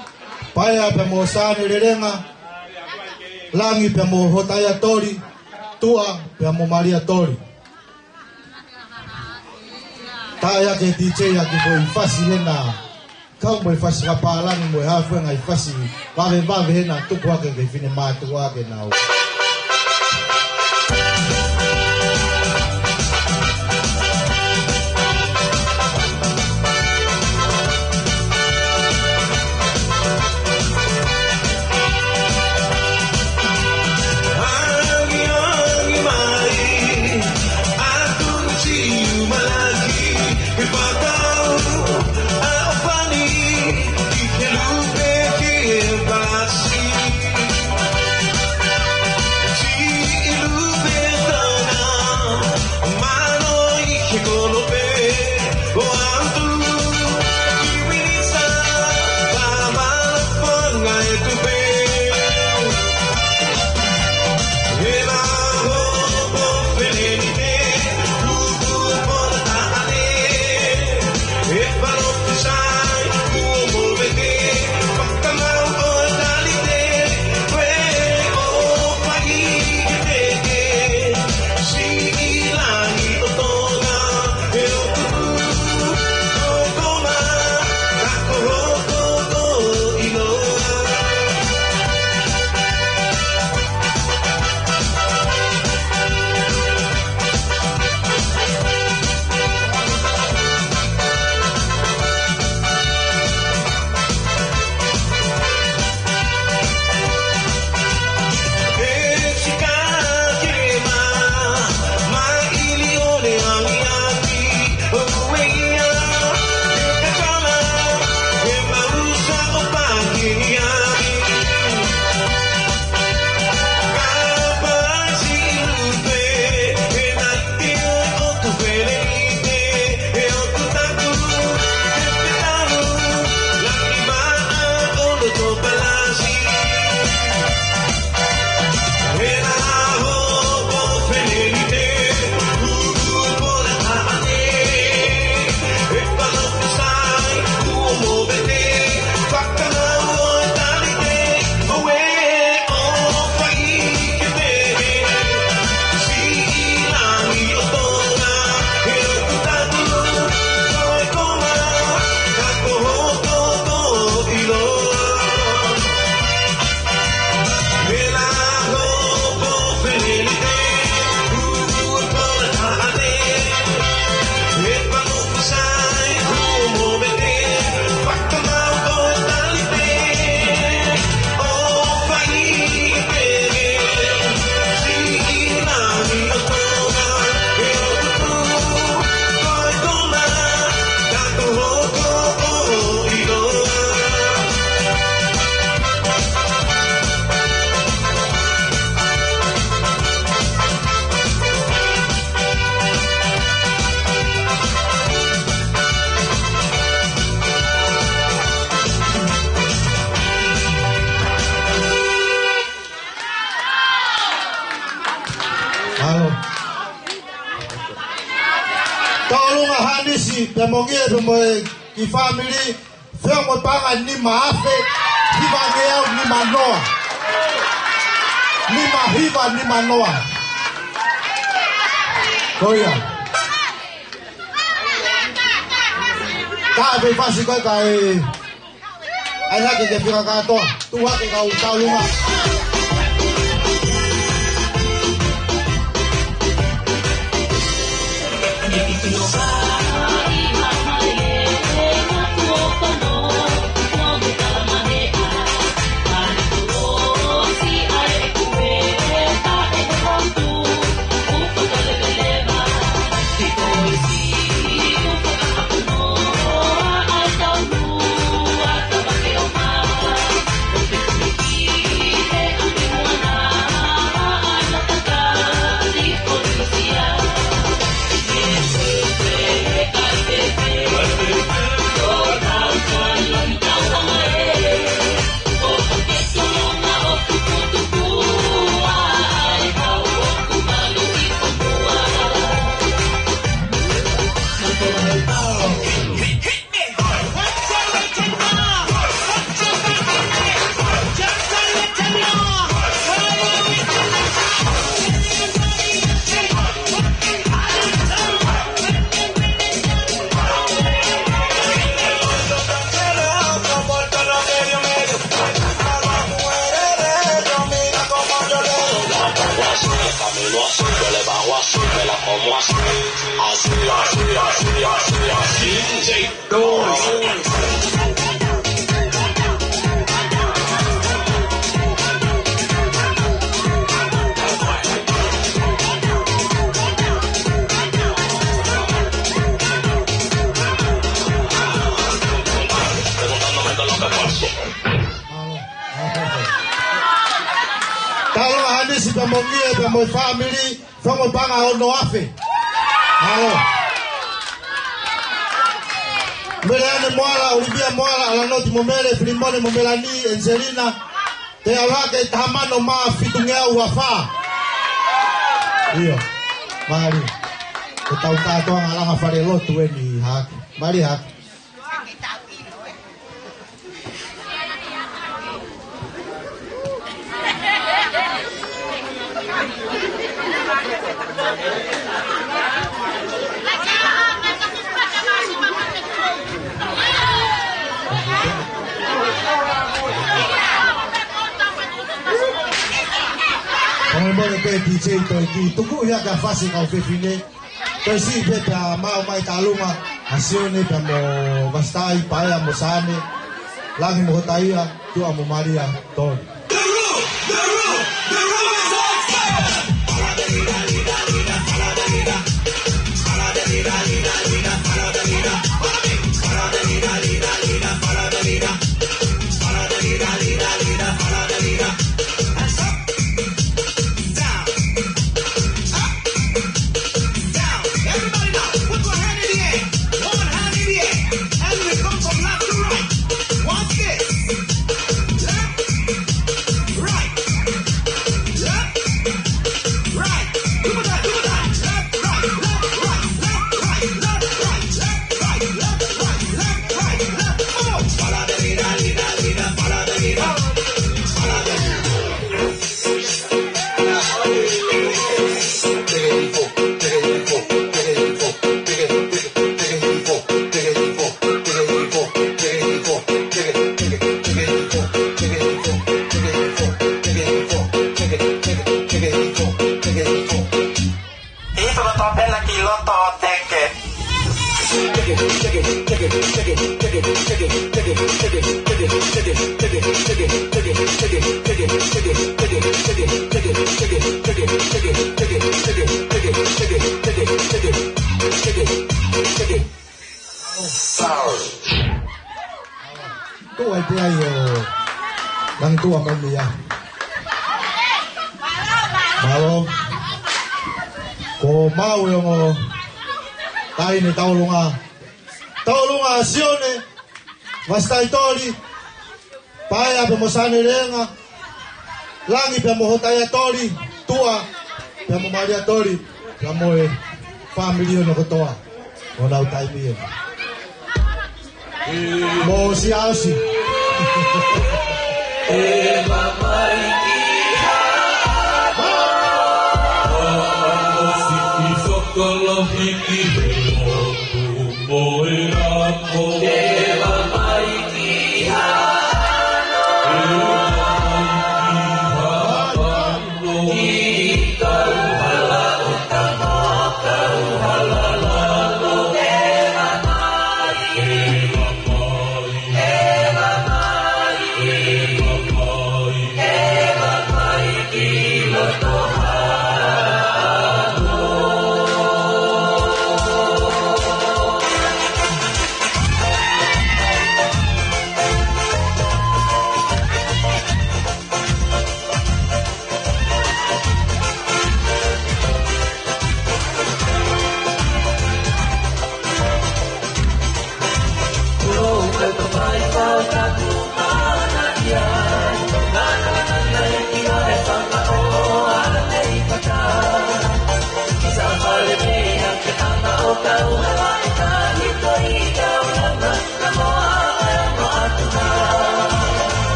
Paya pe mo Sane Rerenga, Langi pe mo Hotaya Tori, Tua pe mo Maria Tori. Taya ke DJ ya ke foi fácil na. Kau mo fácil ka palang mo ha foi ngai fácil. Bave na tu kwa ke fine ma tu kwa ke na. Pemongie rumo ki family feo mo panga ni maafe ki bagea ni manoa ni mahiva ni manoa koia ka be fasi ko ka ai ha ke fika ka to tu ha ke ka utalunga Thank you. y lo hace, yo le bajo así, me la como así. Así, así, así, así, así. DJ Doris. Kalau ada si pemongi, pemoy family, pemoy pangahon no afe. Halo. Merane moala, Olivia moala, ala noti momele, Filimone momelani, Angelina. Te alake tamano ma fitungea uafa. Iyo. Mari. Kita utato ang alang afarelo tuweni hak. Mari hak. Kung mo nito DJ ito, tugo ya ka fasi kau fefine. Kasi beta mau mai taluma, asione pa mo basta ipaya mo sane. Lagi mo tayo, tu amo Maria ton. Tuai dia yo, lang tua mamia. Malo, ko mau yung tayo ni taulunga sione, basta itori, paya pemosane renga, langi pemohotaya tori, tua, pemomaria tori, pemoe family no kotoa, ona utai mie. Mo siasi.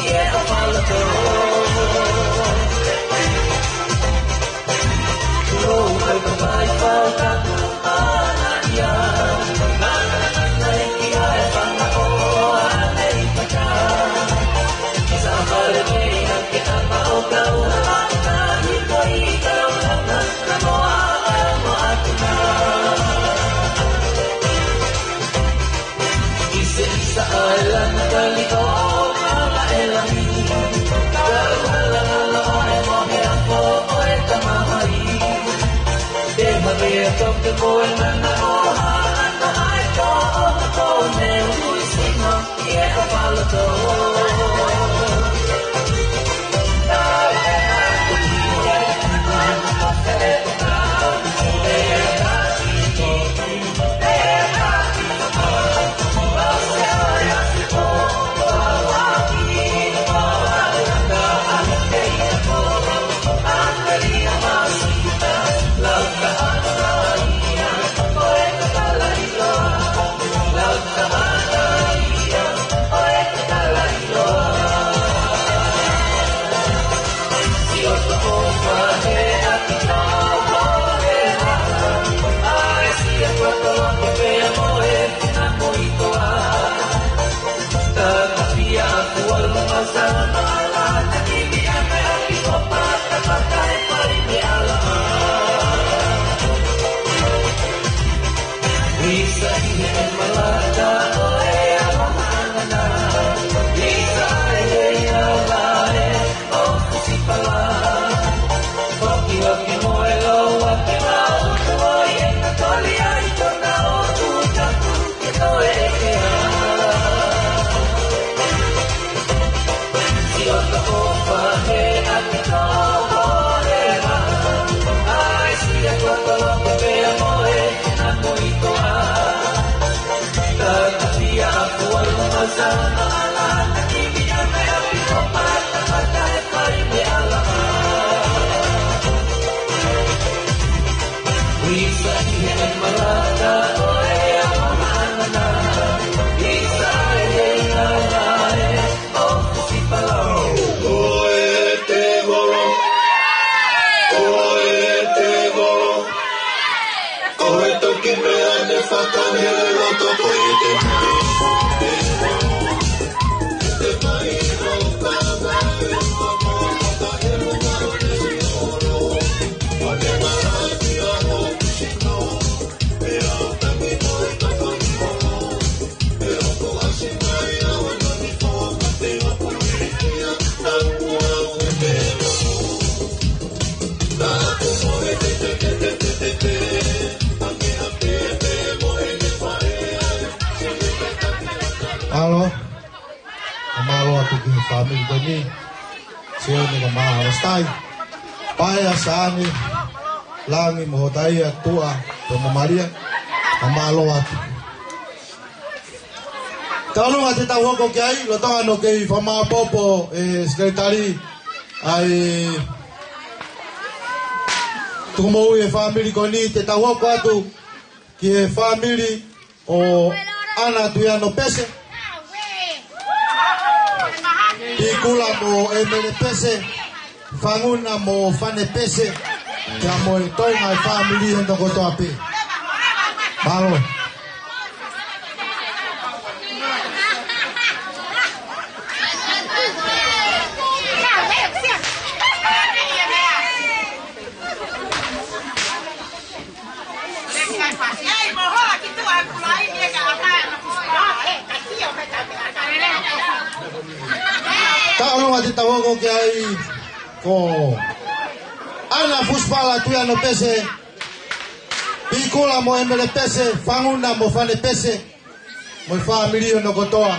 Yeah, Alo, amalo atu ki family ko ni, siya ni kamahaw stay, paya sa ani, langi mo tayo at tua, pamamaria, amalo atu. Talong ati tawag ko kaya, lotong ano kay Fama Popo, sekretary, ay tumuwi family ko ni, titawag ko atu, ki family o ana tuyano pese, ikula mo emele pese, fanguna mo fane pese, kaya mo ito nga family yung ko to api. Baro. Kalau nggak ditawa ko kiai ko ana fuspala tu ano pese pikula mo emele pese fanguna mo fane pese mo family no kotoa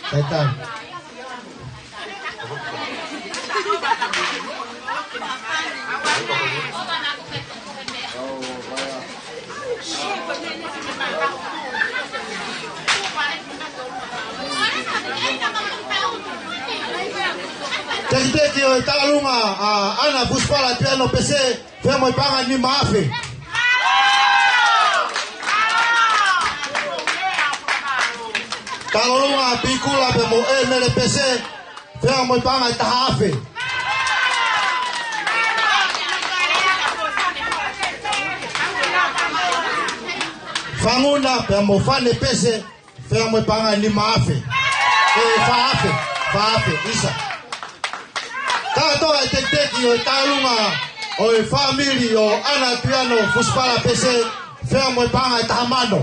Kaitan. Teki o talunga ana buspala piano PC femo ipanga ni maafi. Talunga pikula bemo emele PC femo ipanga tahafe. Fanguna bemo fane PC femo ipanga ni maafi. Faafe isa. Tātoa e te teki o e tālunga o e whamiri o Ana Piano Fuspara Pese whea mo e panga e tahamano.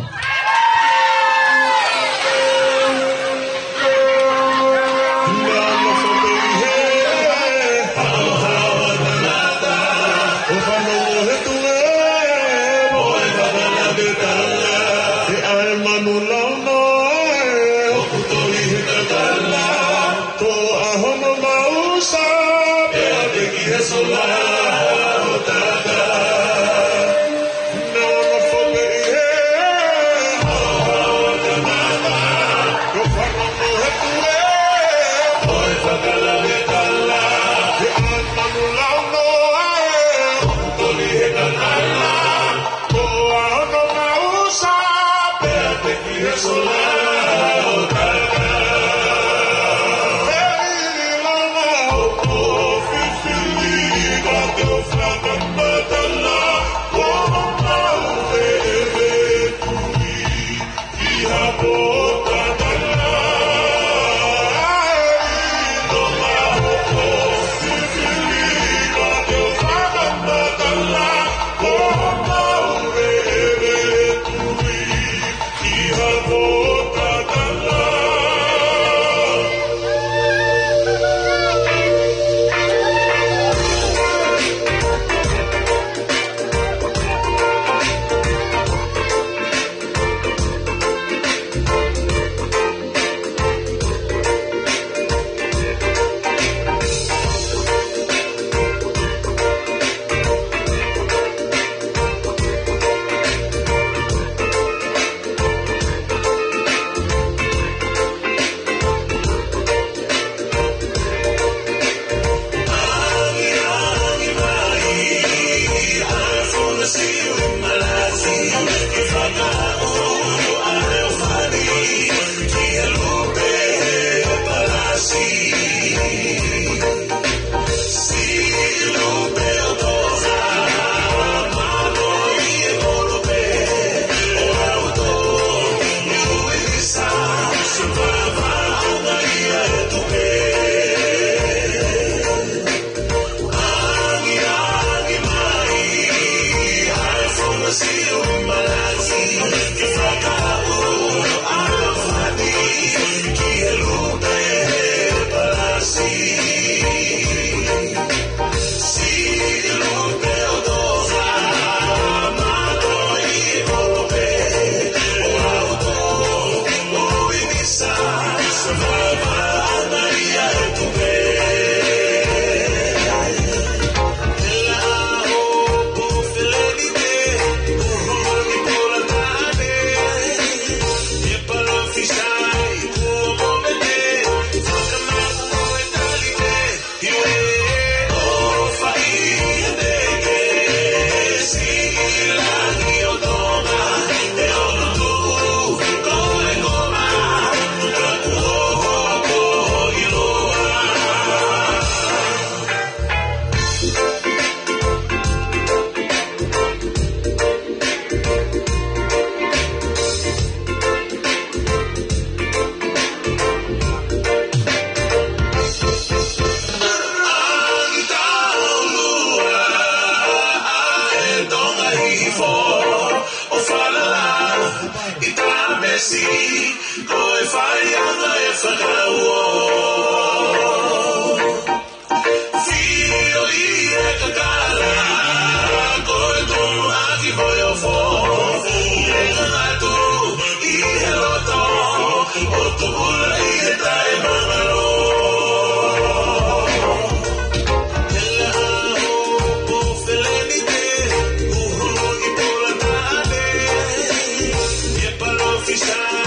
Fisai,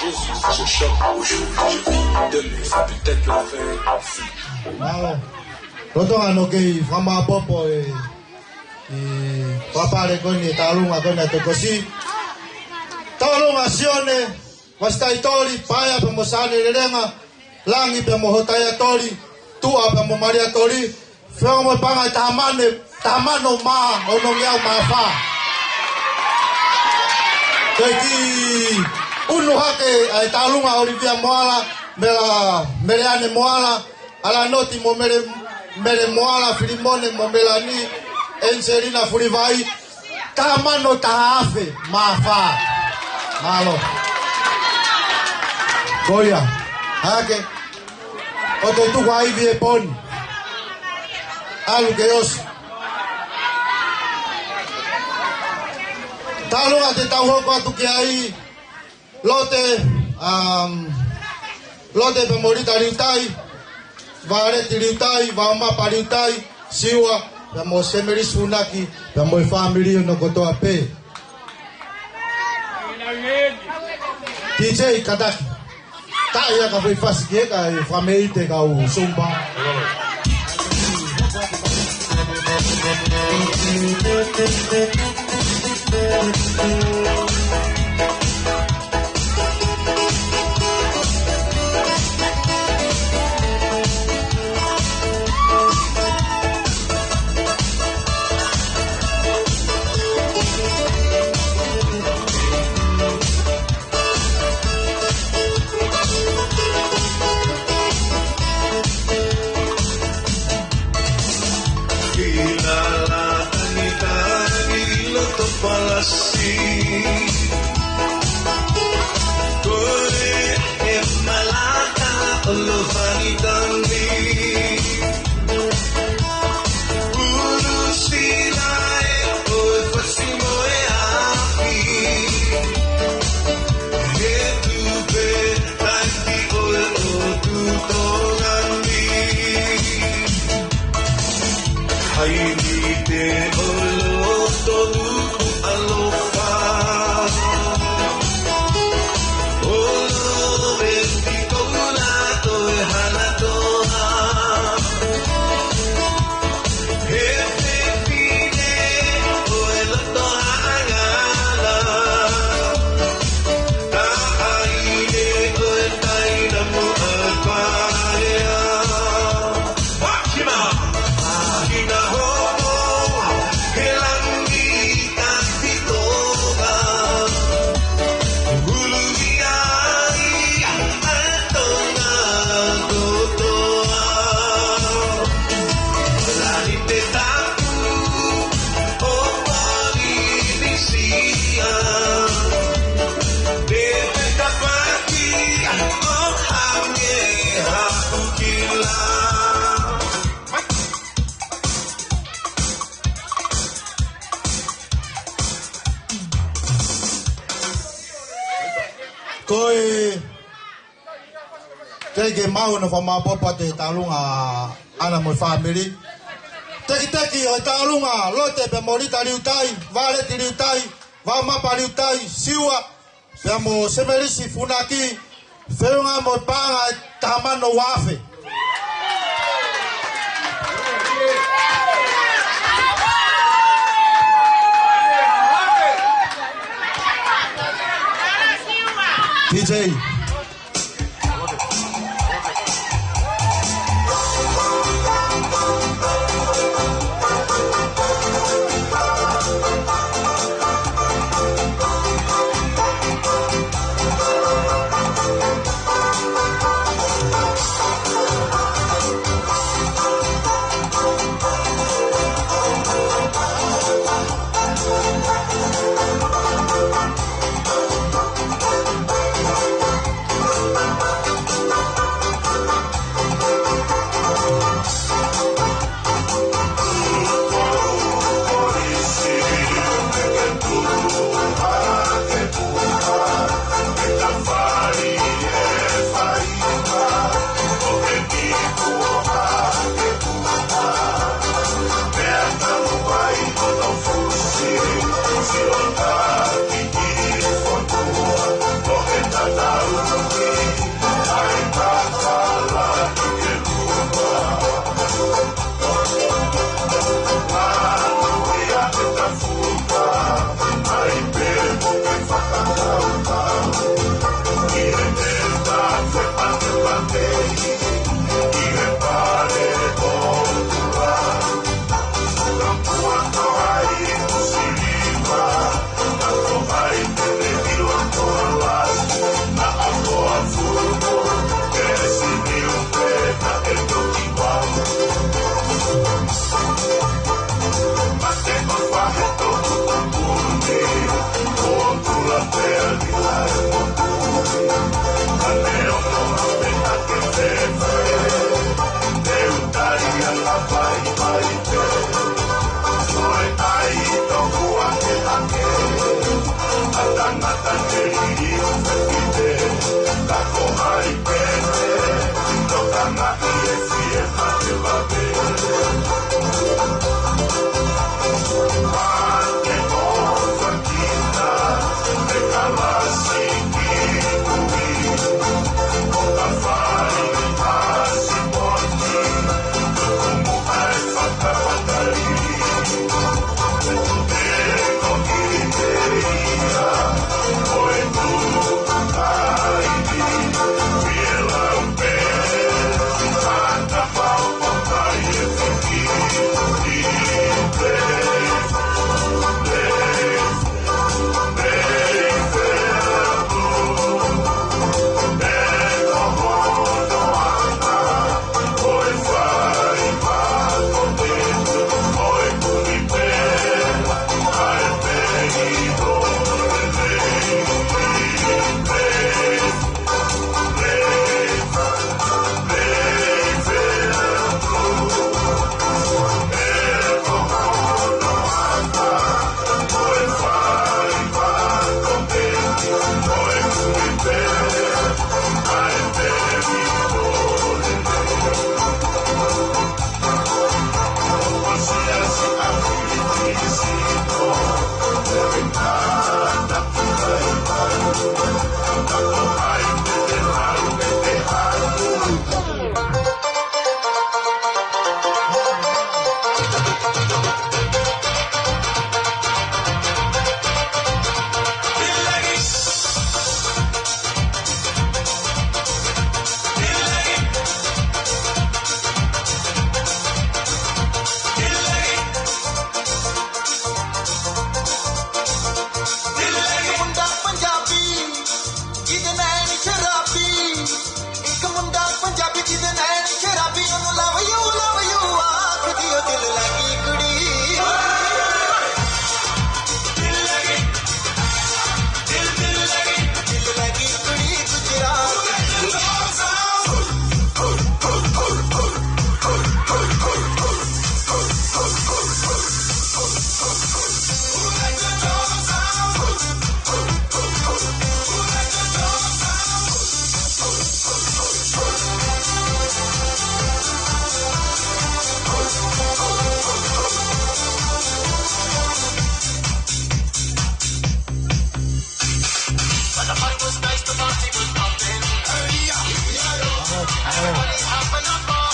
Jésus, je chante aujourd'hui, je vis de lui, c'est peut-être l'enfer. Malo. Rotonga no kei fama popo papa le koni talunga koni to kosi. Talunga sione wastai tori paya pe mosane lerenga langi pe mohotaya tori tua pe mo maria tori famo panga tamano ma ono ngia ma fa. Keki unu hake ai talunga Olivia Moala meleane Moala ala noti mo mere Moala Filimone mo melani Enserina Furivai tamano tahafe mafa malo Koya hake oto tu wai vie pon alu geos talunga te tau hoko atu ki ai lote pe morita riutai vareti riutai vama riutai siwa pe mo semeri sunaki pe mo family no kotoa pe DJ Kadaki Kaya ka foi fasike ka family te ka u sumba Tege mau no fama popa te talunga ana mo family. Teki o talunga lote pe morita riutai, vale riutai, va mapa riutai, siwa pe mo semerisi funaki, feunga mo panga tamano wafe. DJ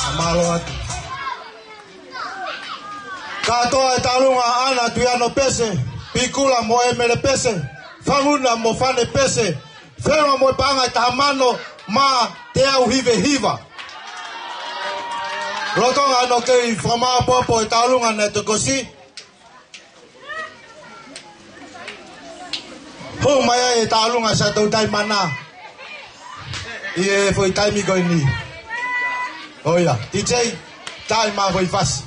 Amalo atu. Katoa e talunga ana tuiano pese. Pikula mo e mele pese. Fanguna mo fane pese. Fenga mo panga e tahamano ma te au hive hiva. Rotonga no kei whamaa popo e talunga ne te kosi. Ho mai e talunga sa tau tai mana. Ie foi tai mi goi ni. Oia, DJ, tai ma foi fas.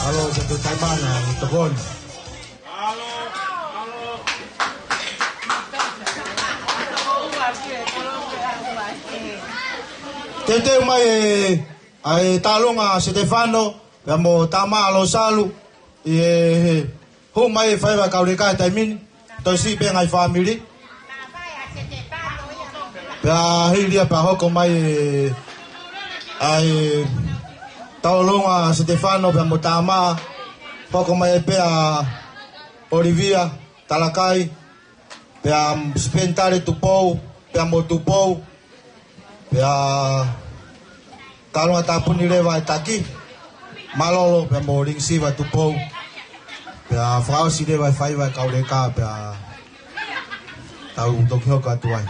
Halo, satu Taimana, Tebon. Tete mai ai talunga Stefano, mo tama lo salu. E ho mai fai va kaureka taimin, to si be ngai family. Ya hilia pa hoko mai ai talunga Stefano pe mo tama hoko mai pe a Olivia Talakai pe a spentare tupou pe mo tupou pe a talunga tapuni leva taki malolo pe mo ring siva tupou pe a frau si leva fai va kaureka pe a tau tokyo ka tuai.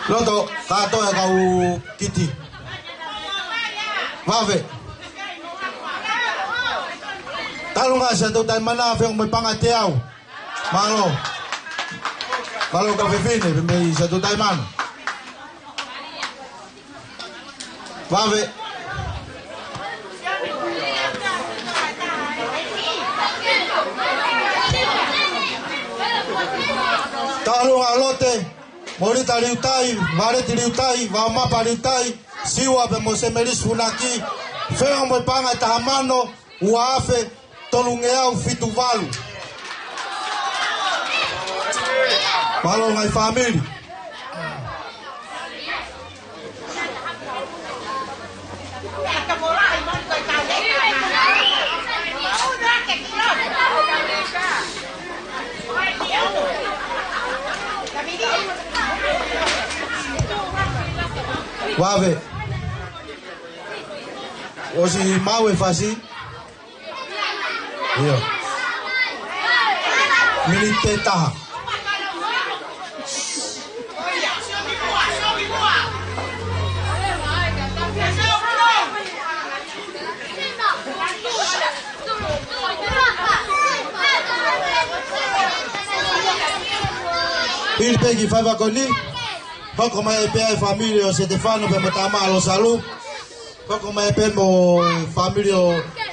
Loto, kato ya kau kiti. Mave. Talunga sa to Taimana feng mo pangateaw. Malo. Malo ka fifine may sa to Taimana. Mave. Talunga lote. Morita liutai, vareti liutai, vamapa liutai, siwa pe mosemeris funaki, feo mo panga tahamano, uafe, tolungeau fituvalu. Malo ngai family. Wave. O si mau e fasi. Iyo. Milite taha. Il pegi fava coni. Poco mai per famiglia Stefano per matama lo salu. Poco mai per mo famiglia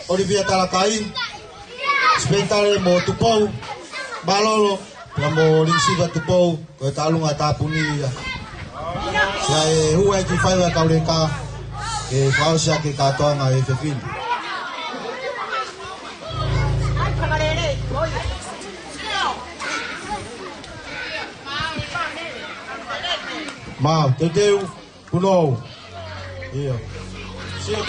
Olivia Talakai. Spentare mo tupou. Balolo mo risiva tupou ko talunga tapuni. Sai huai ki fava kaureka. E fausia ke katoanga e fefin. Mau, teu, kuno. Iya. Siap.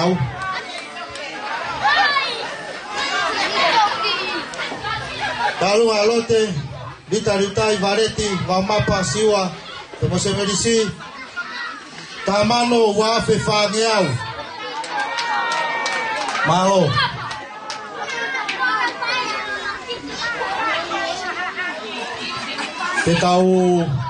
whanau. Talunga lote, Rita Ritai, Vareti, Wamapa, Siwa, Te Mose Merisi, Tamano, Wafe, Whangeau. Malo. Te tau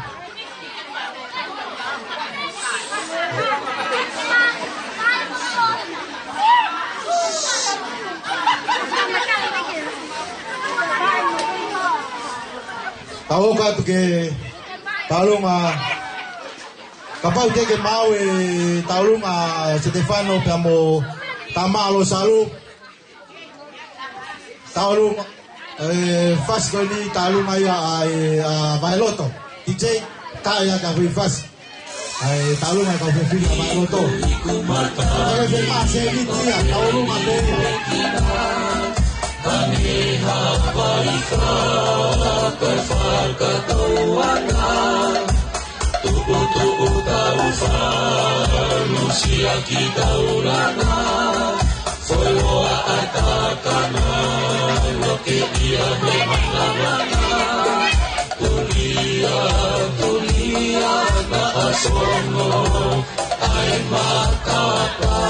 tau ka ke talunga kapau te ke mau e talunga Stefano kamo tamalo salu talunga Fascoli talunga ya Vailoto DJ kaya ka fast talunga ka fili Vailoto ale se pase vitia talunga te Kaniha parika kerfaka tauana tuku taufa manusia kita urana Followa atakana Loke dia memang Tulia na asono Ay makapa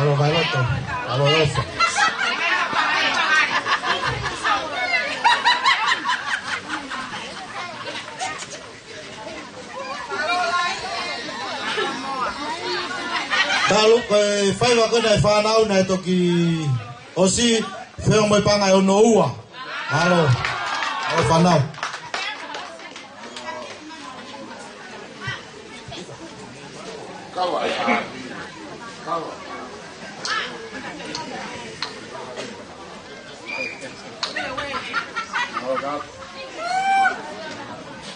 Malo Vailoto, malo Dolfo. Talu fai wa kona whanau na toki osi wheo mai panga e ono ua. Malo whanau.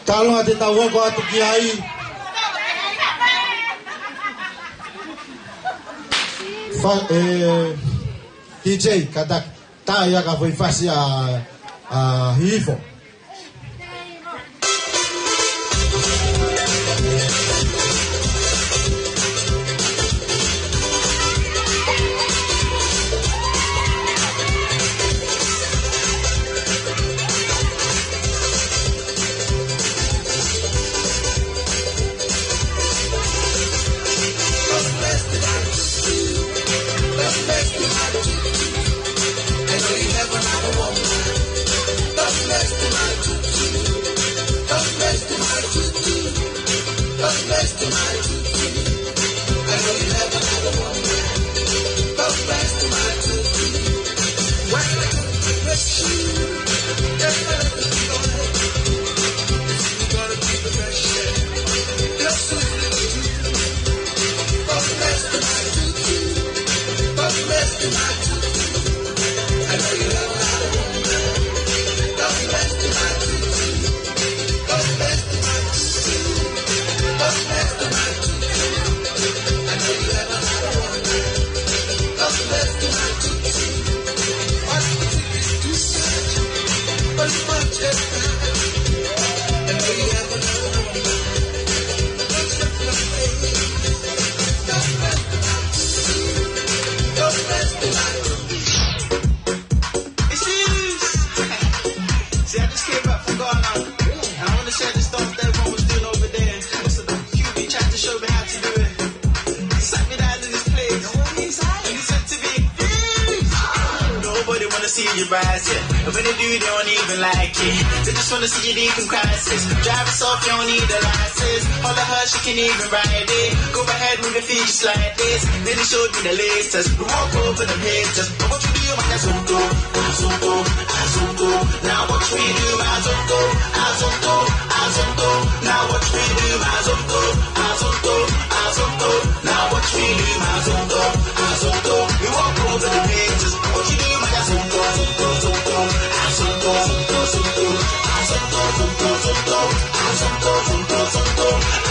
Talunga te tau wako atu ki ai. DJ kadak ta ya ka foi fasi a hifo. see you rise, yeah. And when they do, they don't even like it. They just wanna see you deep in crisis. Drive us off, you don't need a license. All of her, she can even ride it. Go ahead, move your feet just like this. Then they showed me the latest. We walk over the pages. But what you do, man, that's Azonto, Azonto, Azonto. Now what we do, Azonto, Azonto, Azonto. Now what we do, Azonto, Azonto, Azonto. Now what we do, Azonto, Azonto. We walk over the pages. What you do, man, that's Azonto, Azonto, Azonto, Azonto, Azonto, Azonto, Azonto, Azonto, Azonto, Azonto, Azonto, Azonto,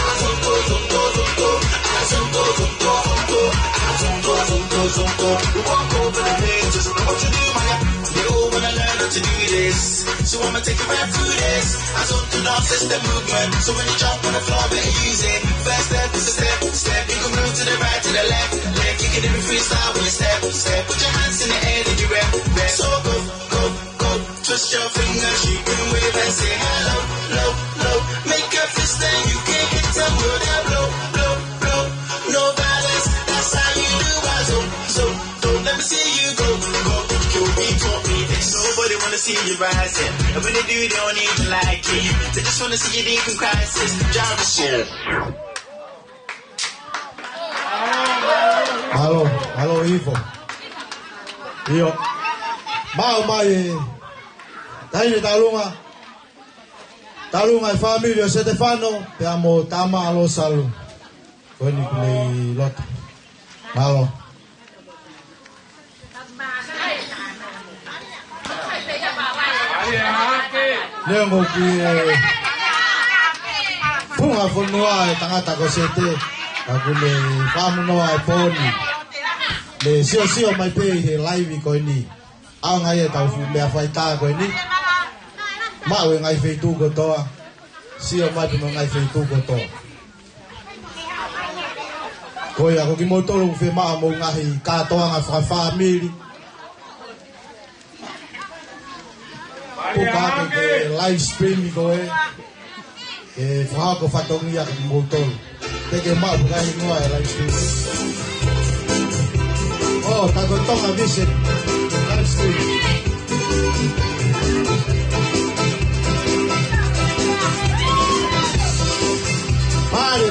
Azonto, Azonto, Azonto, Azonto, Azonto, Azonto, Azonto. We walk over the pages. What you do, man? They all wanna learn how to do this, so I'ma take you right through this. Azonto dance system movement, so when you jump on the floor, better use it. First step is a step, step. You can move to the right, to the left, left. You can even freestyle when you step, step. Put your hands in the air, then you rep, rep. So go, go, go. Twist your fingers, you can wave and say hello, low, low. Make a fist and you can hit them with that blow, blow, blow. No balance, that's how you do Azonto. So let me see you go, go. You taught me this. Nobody wanna see you rising, and when they do, they don't even like it. They just wanna see you deep in crisis. Drive the shit. Hello, Ivo. Io. Mai. Dai talunga e famiglia Stefano, abbiamo tama allo salu. Con i lot. Malo. Lengo ki funga funua e tangata ko sete aku le famu noa e poni le sio mai pe he live ko ni au ngai e tau fu me afaita ko ni ma we ngai fe tu ko toa sio mai pe ngai fe tu ko toa ko ya ko ki moto fe ma mo ngai ka toa nga fa family Puka ke live stream ko fa ko fatong ya ki motor te ke ma buka no live stream oh ta ko tong visit live stream Mari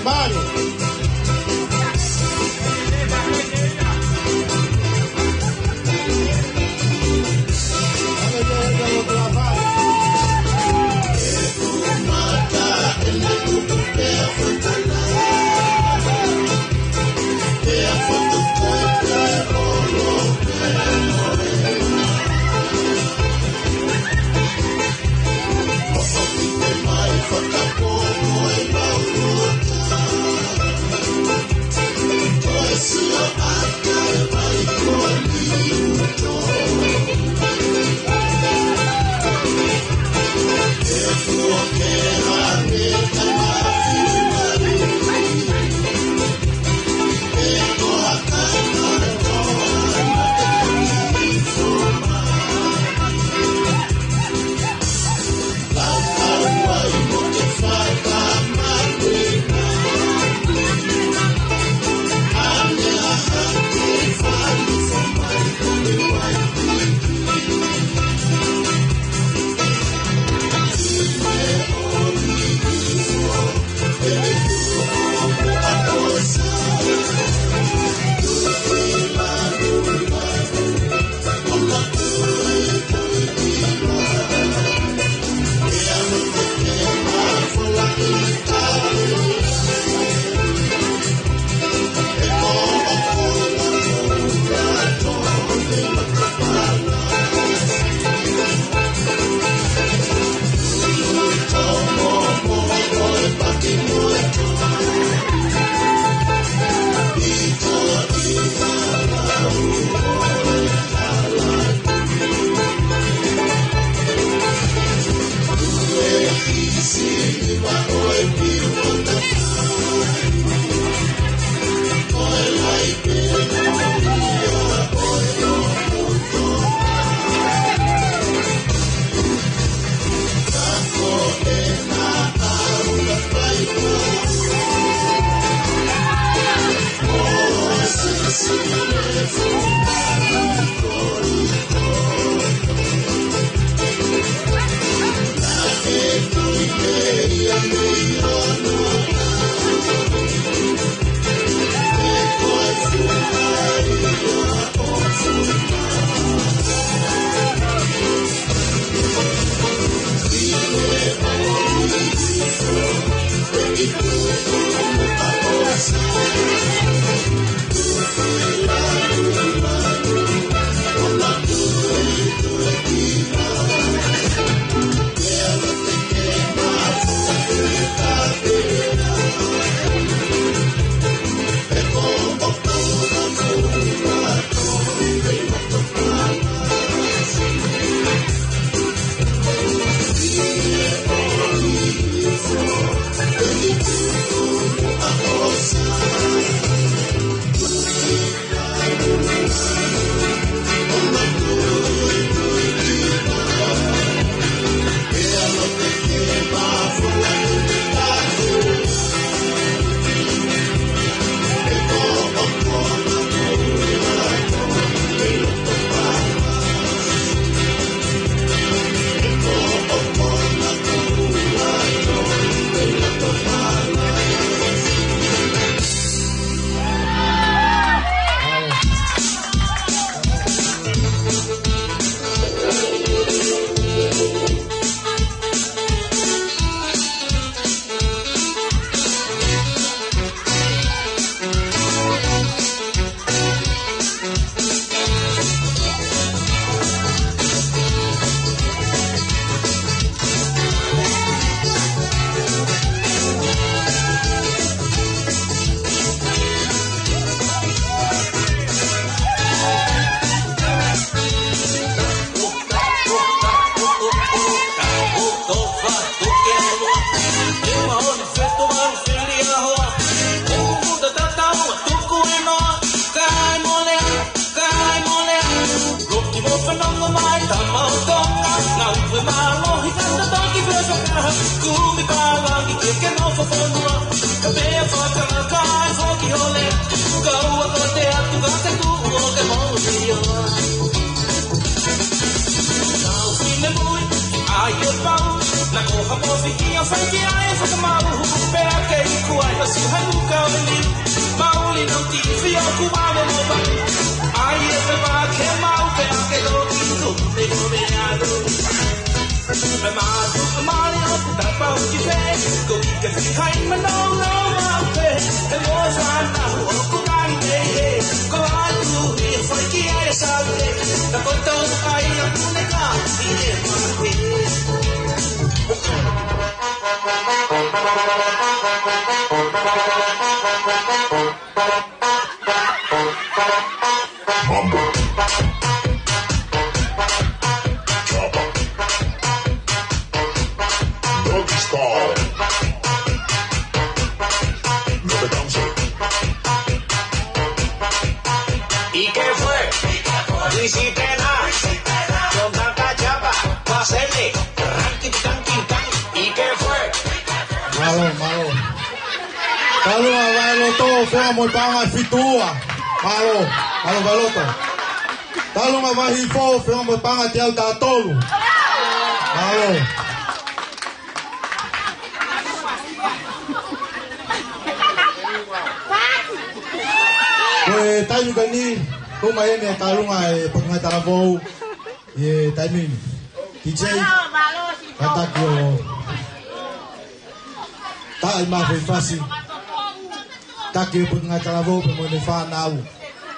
Dio. Now feel the mood, I get bound. Na koha mo fikia fangia e whakamau. Pera kei kua i hasi hanuka o liu. Mauli no ti fio kuawe mo bau. Ai e te wā ke mau pera ke loki tuku te kome alo. Me mātu ka mare o te tapau ki whē. Ko i ke whihai manau lau mau whē. E moa whāna o kunani te he. Ko atu e whai ki ai e sawe. Na kotau ai a kune ka i e mawe. Mambo. Chopper. Doggy style. No te canses. ¿Y qué fue? No hiciste nada. Con tanta chapa, pa' hacerle ranking, tanking, tan. ¿Y qué fue? Malo. Talunga vaelo todo, fea mo panga fitua. Malo to. Talunga vai fo, fea mo panga te alta tolu. Malo. Tai gani, kuma ene talunga e panga taravo. Ye timing. DJ. Kata kyo. Tai ma foi fácil. Tá que por nga travou por mo fa nau.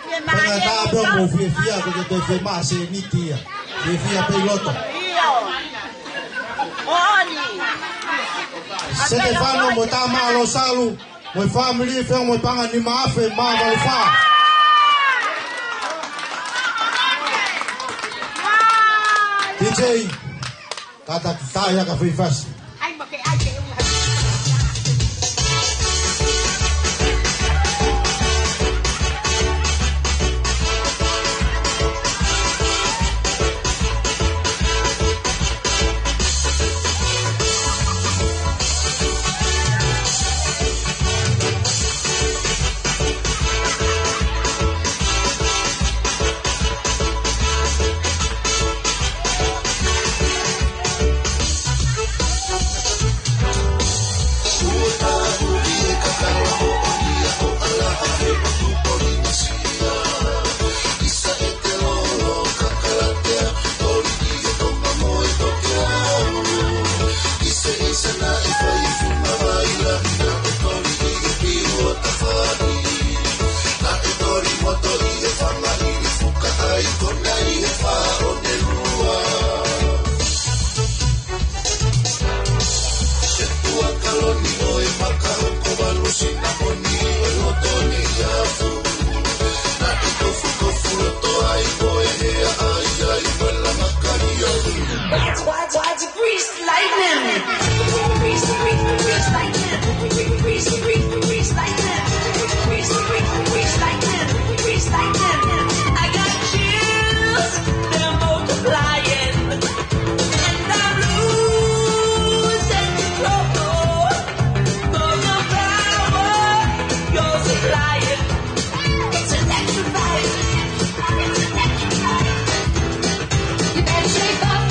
Pena tá bom mo fia que te fe mais ni tia. Fia piloto. Se te fa no mo tá malo salu. Mo family fe mo panga ni ma fe ma va fa. DJ kata tá ya ka foi fácil. Why'd you grease lightning? Grease lightning. Grease lightning. Grease lightning. Grease lightning. I got chills, they're multiplying, and I'm losing control for the power you're supplying. It's electrifying. You better shape up.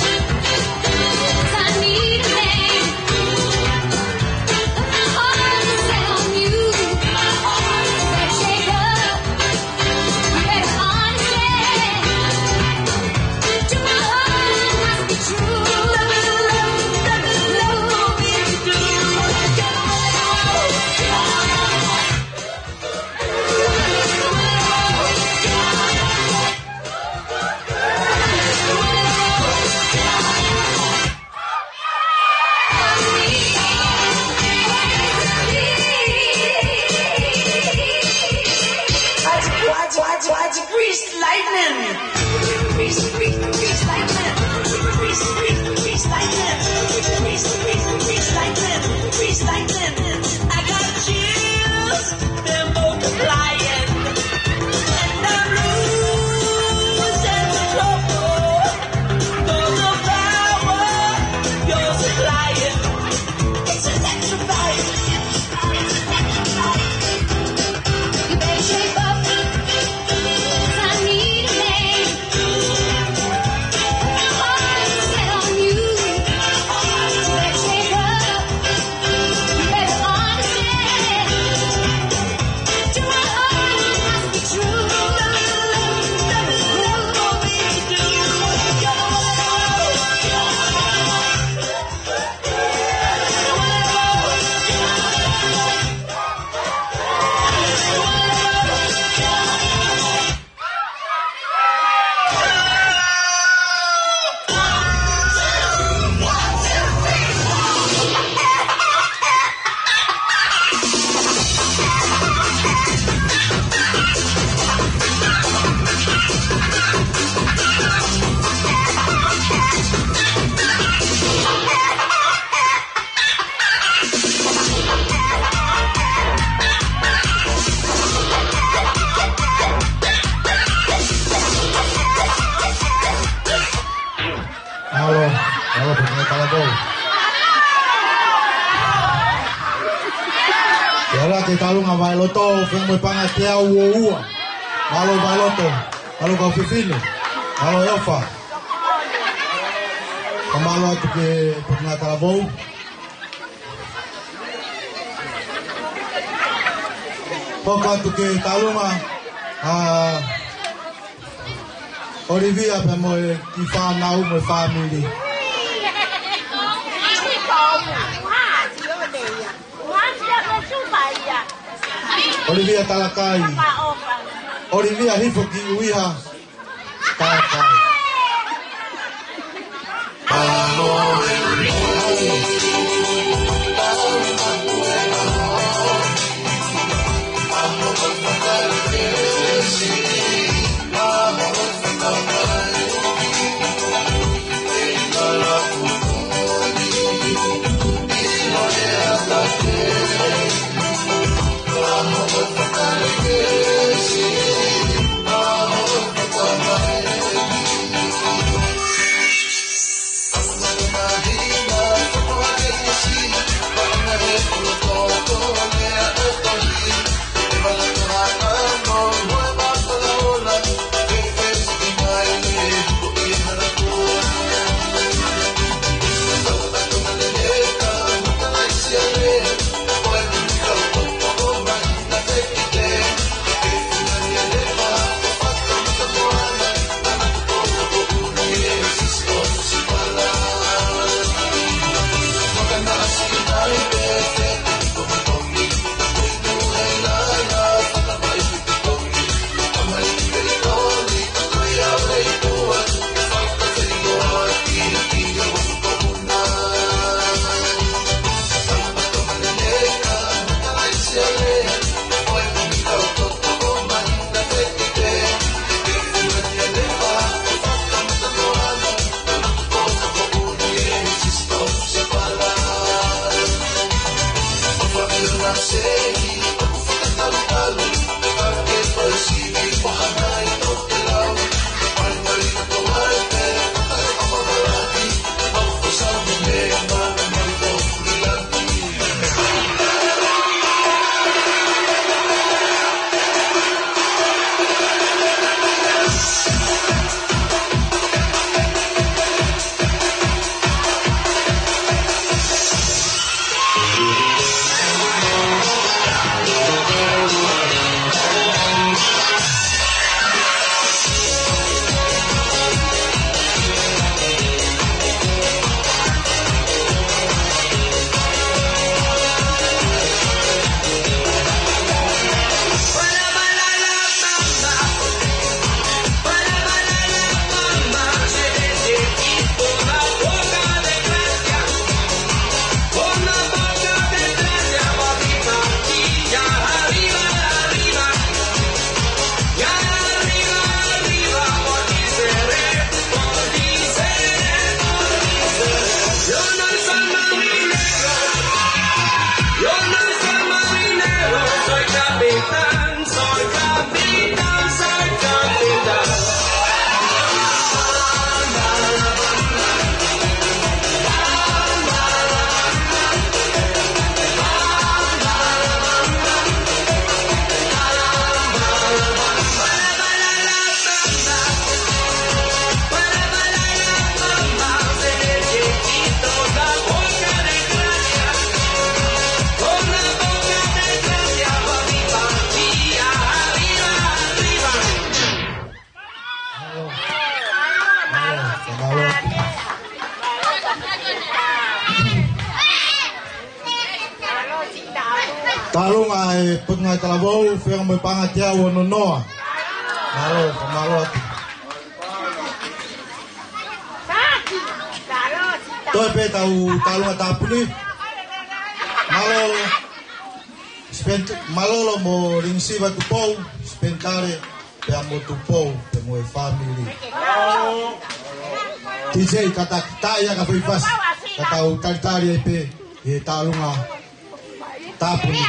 Calabou. Kaya ke talunga bailoto, feng mo pangatia uua. Malo bailoto, malo kau fifino, malo yofa. Kamalo atu ke Putna Calabou. Poko atu ke talunga, Olivia pe mo ki whanau mo family. Olivia Talakai. Olivia hifo ki uiha Talakai. Talung ai Putna Calabou, feng mo pangatia wono noa. Malo. Toi pe talung atapuni. Malo lo mo ringsiva tu pou, spentare pe amo tu pou, pe mo family. DJ kata taya ka faz, kata utalitari pe talunga tapuni.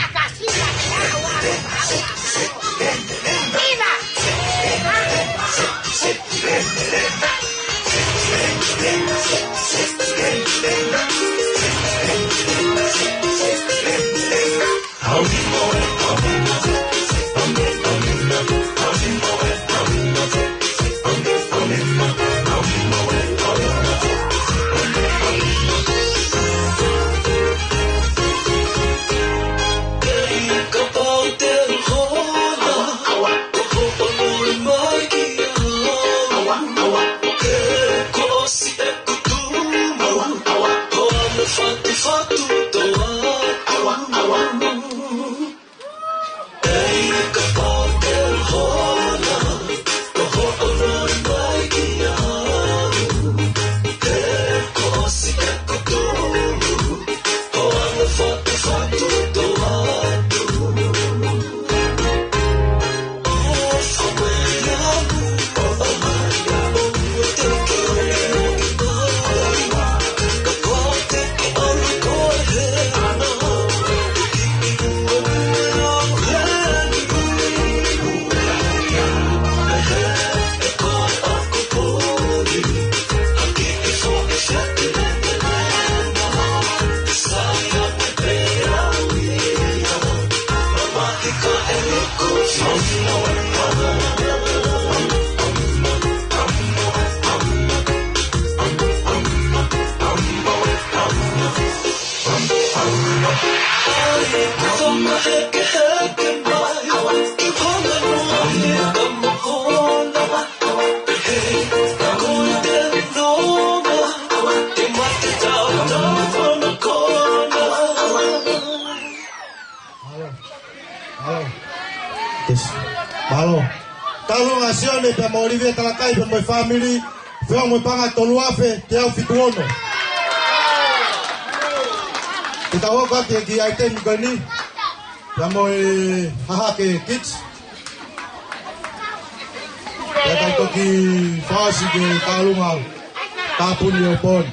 Olivia talakai pe mo family, fe mo panga tolu afe te au fituono. Kita woka ke ki item kani. Ya mo haha ke kids. Ya tanto ki fasi ke kalunga. Tapun yo pon.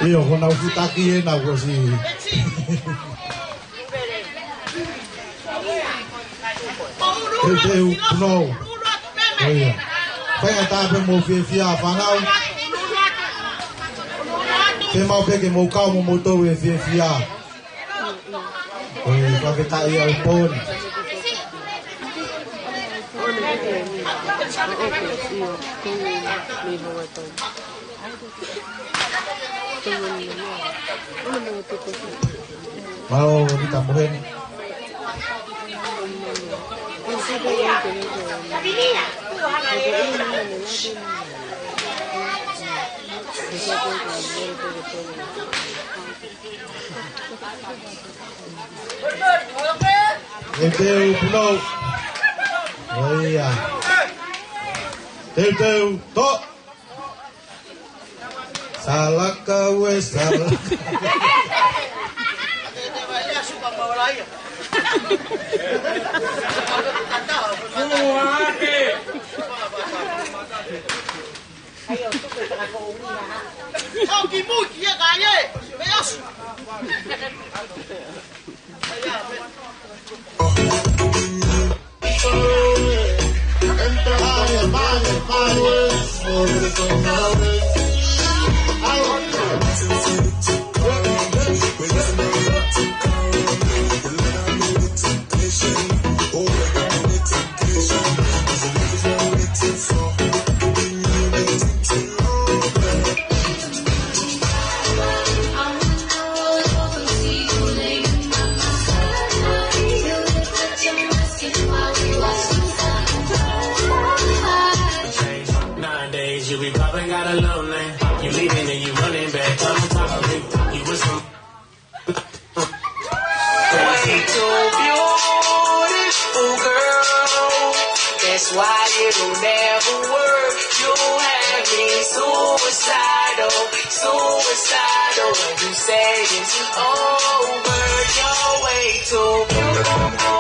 Iyo kona ufutaki na kwasi. Eu no. Oya. Venga tape mo fia fanau. Te mau peke mo kau mo moto we fia. Oya, ka ke tai au pon. Mau kita muhen. Teu pulau. Oh iya. Teu to. Salah kau salah. You be popping, got a low name. You leaving and you running back. I'm on top of it. You was some. Cause you're too beautiful, girl. That's why it'll never work. You have me suicidal, suicidal. When you say it's over, you're way too beautiful.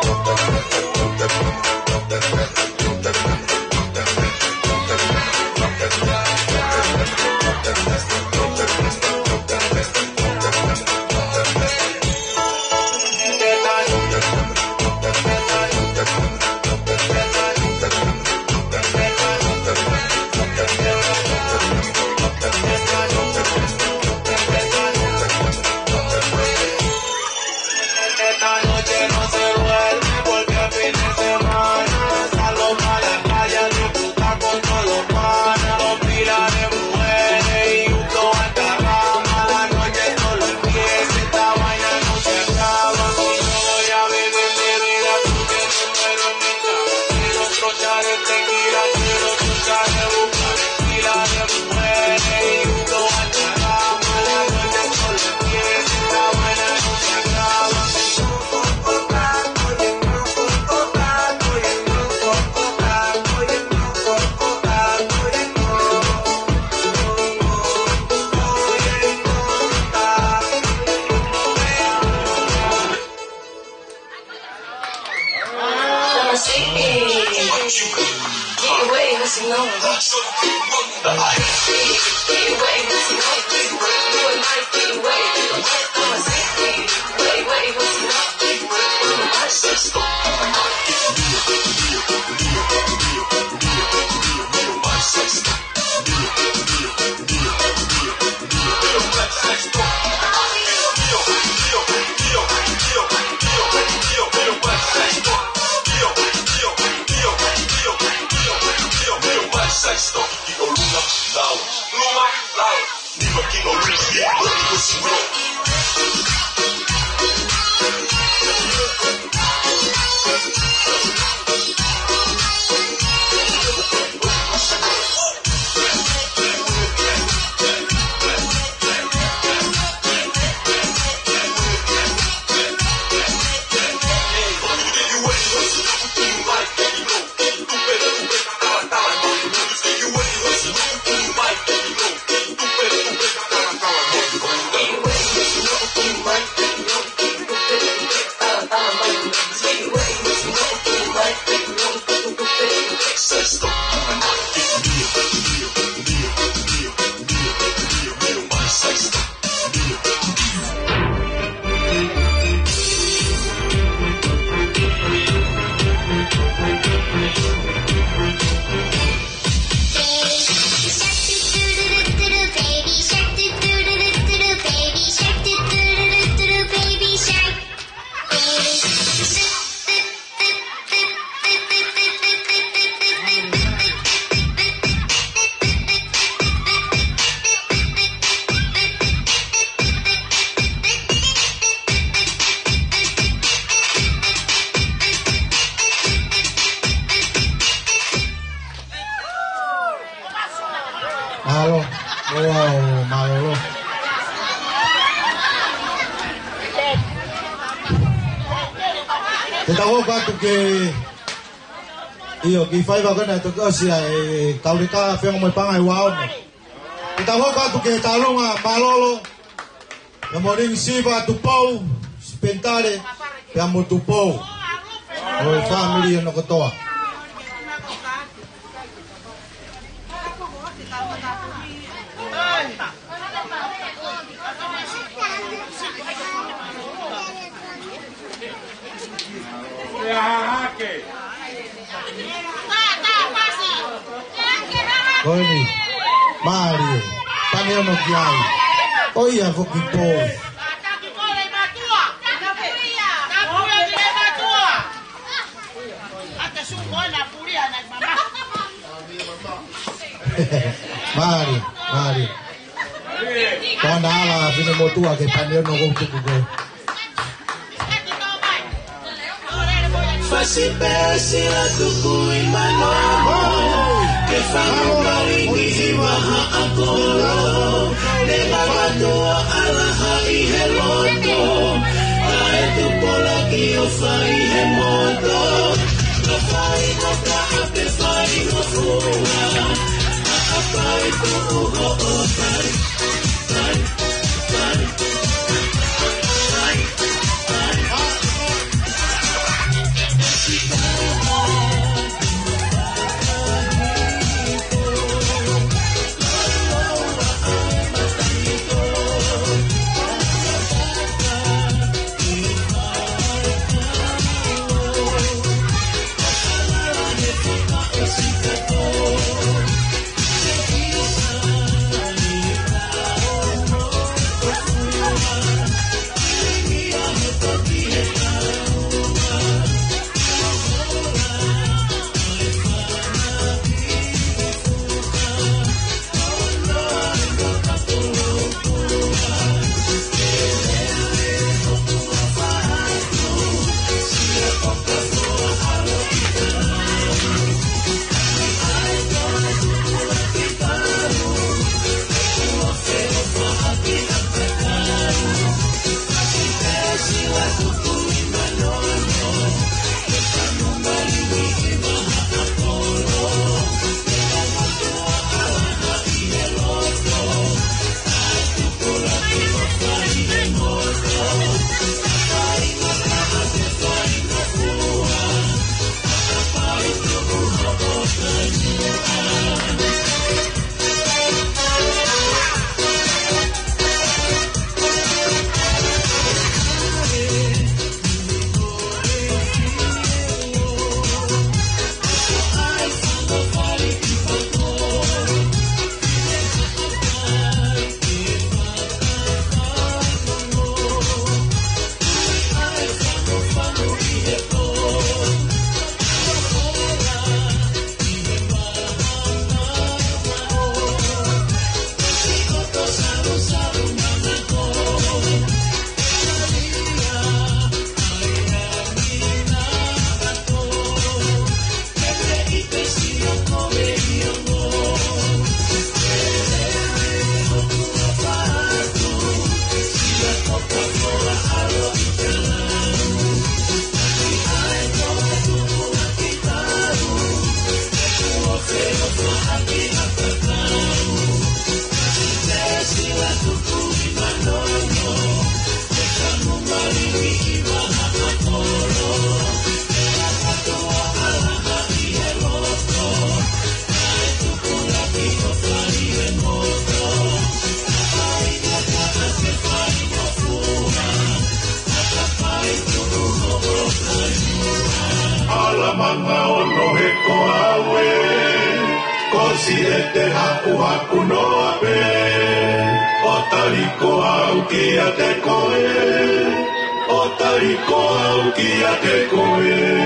Iyo kifai ba kana to kasi ay kaulika feng mo pangay wow. Itawo ka to ke talonga malolo. Ya moring siba tupau, spentare, ya mo tupau. O family no kotoa. Oni, Mario, Paneo no Chiai, Oia Vokipo. Mario. Kona ala vine motua che Paneo no Vokipo. Fasi pesi la tukui manomo Ke fango maringi iwaha akolo Ne mamatua alaha ihe loto Ae tupola ki o fai he moto Na fai no ka ape fai no fua Na apai tu uho o fai mama ono he koawe, kosi e te haku haku no ape, o tariko au ki a te koe, o tariko au ki a te koe.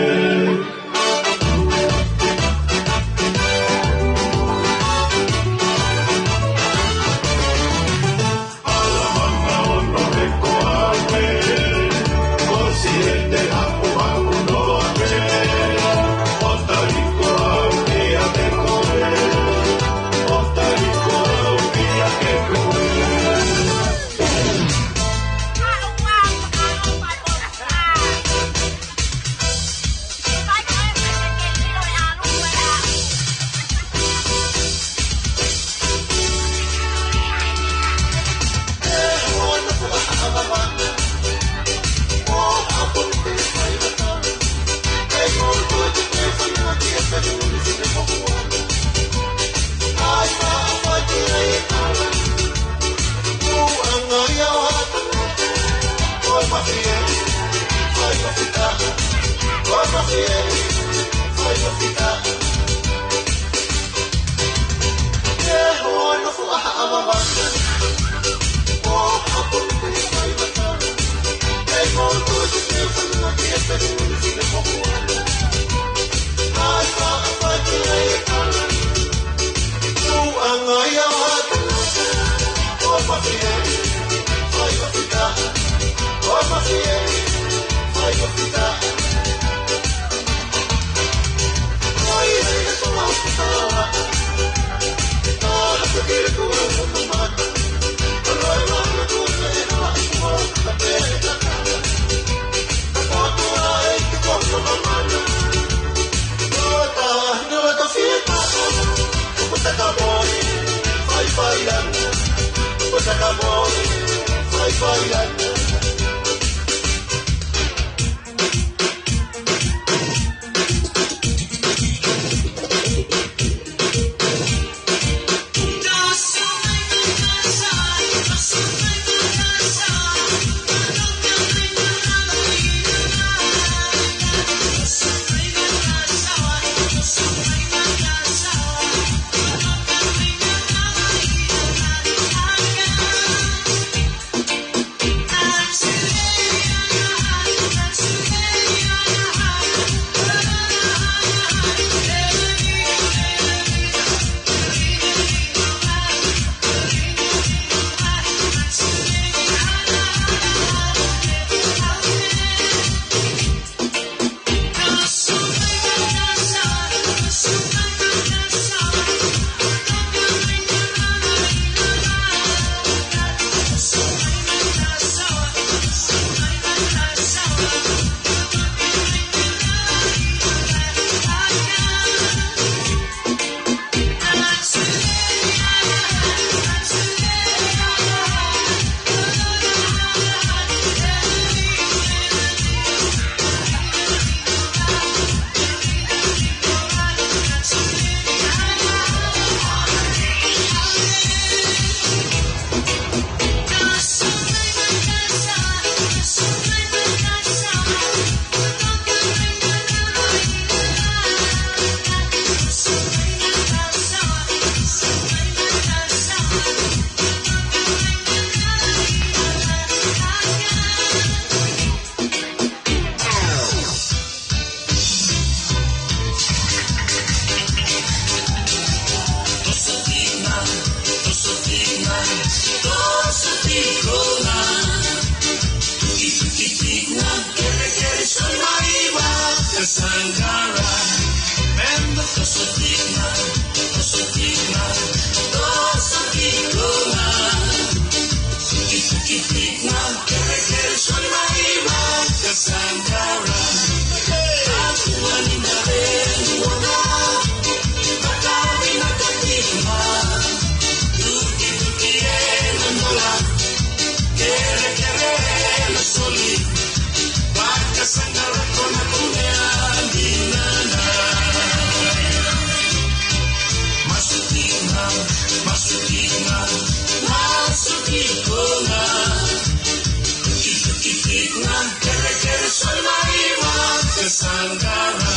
Sangara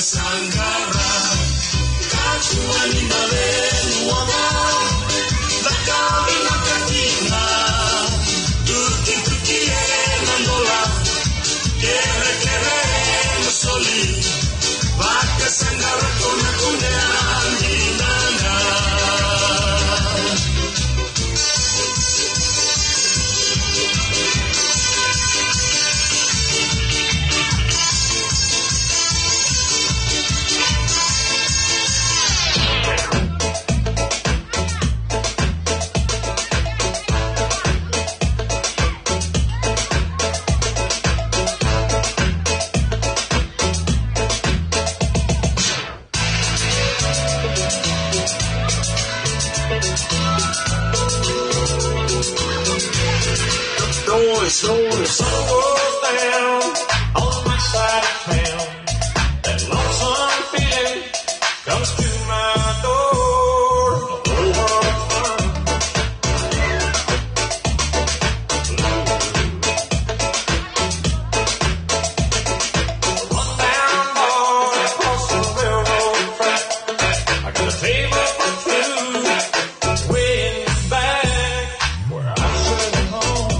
Sangara, Kachuani Malen, Wama, Lakami Nakatina, Tuki Tuki Nandola, Kere Kere Masoli, Baka Sangara Kona Kone Andinana. The sun goes down on my side of town. That lonesome feeling comes to my door. Run down, boy, across the railroad track. I got a table for two, way in the back where I should have home.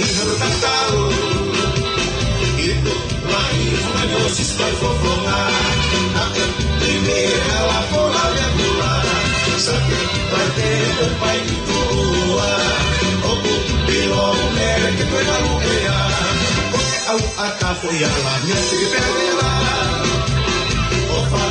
Ai hau tatau Ito mai Hanyo sispai fofonga Ake Lime ala pola le mula Sake Pate Pai tua Oku Pilo Nere Ke pena lukea Oke au atafo Yala Nyesi Pela Ofa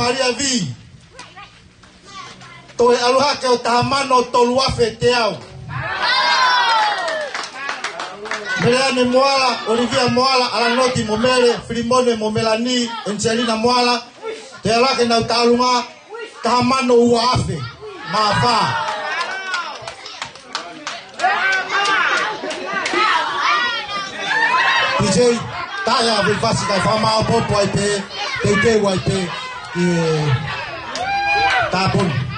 Maria Vi Toi aloha ke o tamano tolua feteau Meleane Moala, Olivia Moala, Alanoti Momele, Filimone Momelani, Angelina Moala Te alake na utalunga tamano uafe Mafa DJ Taya Vilfasi kai fama popo ai pe Te waipe Tapon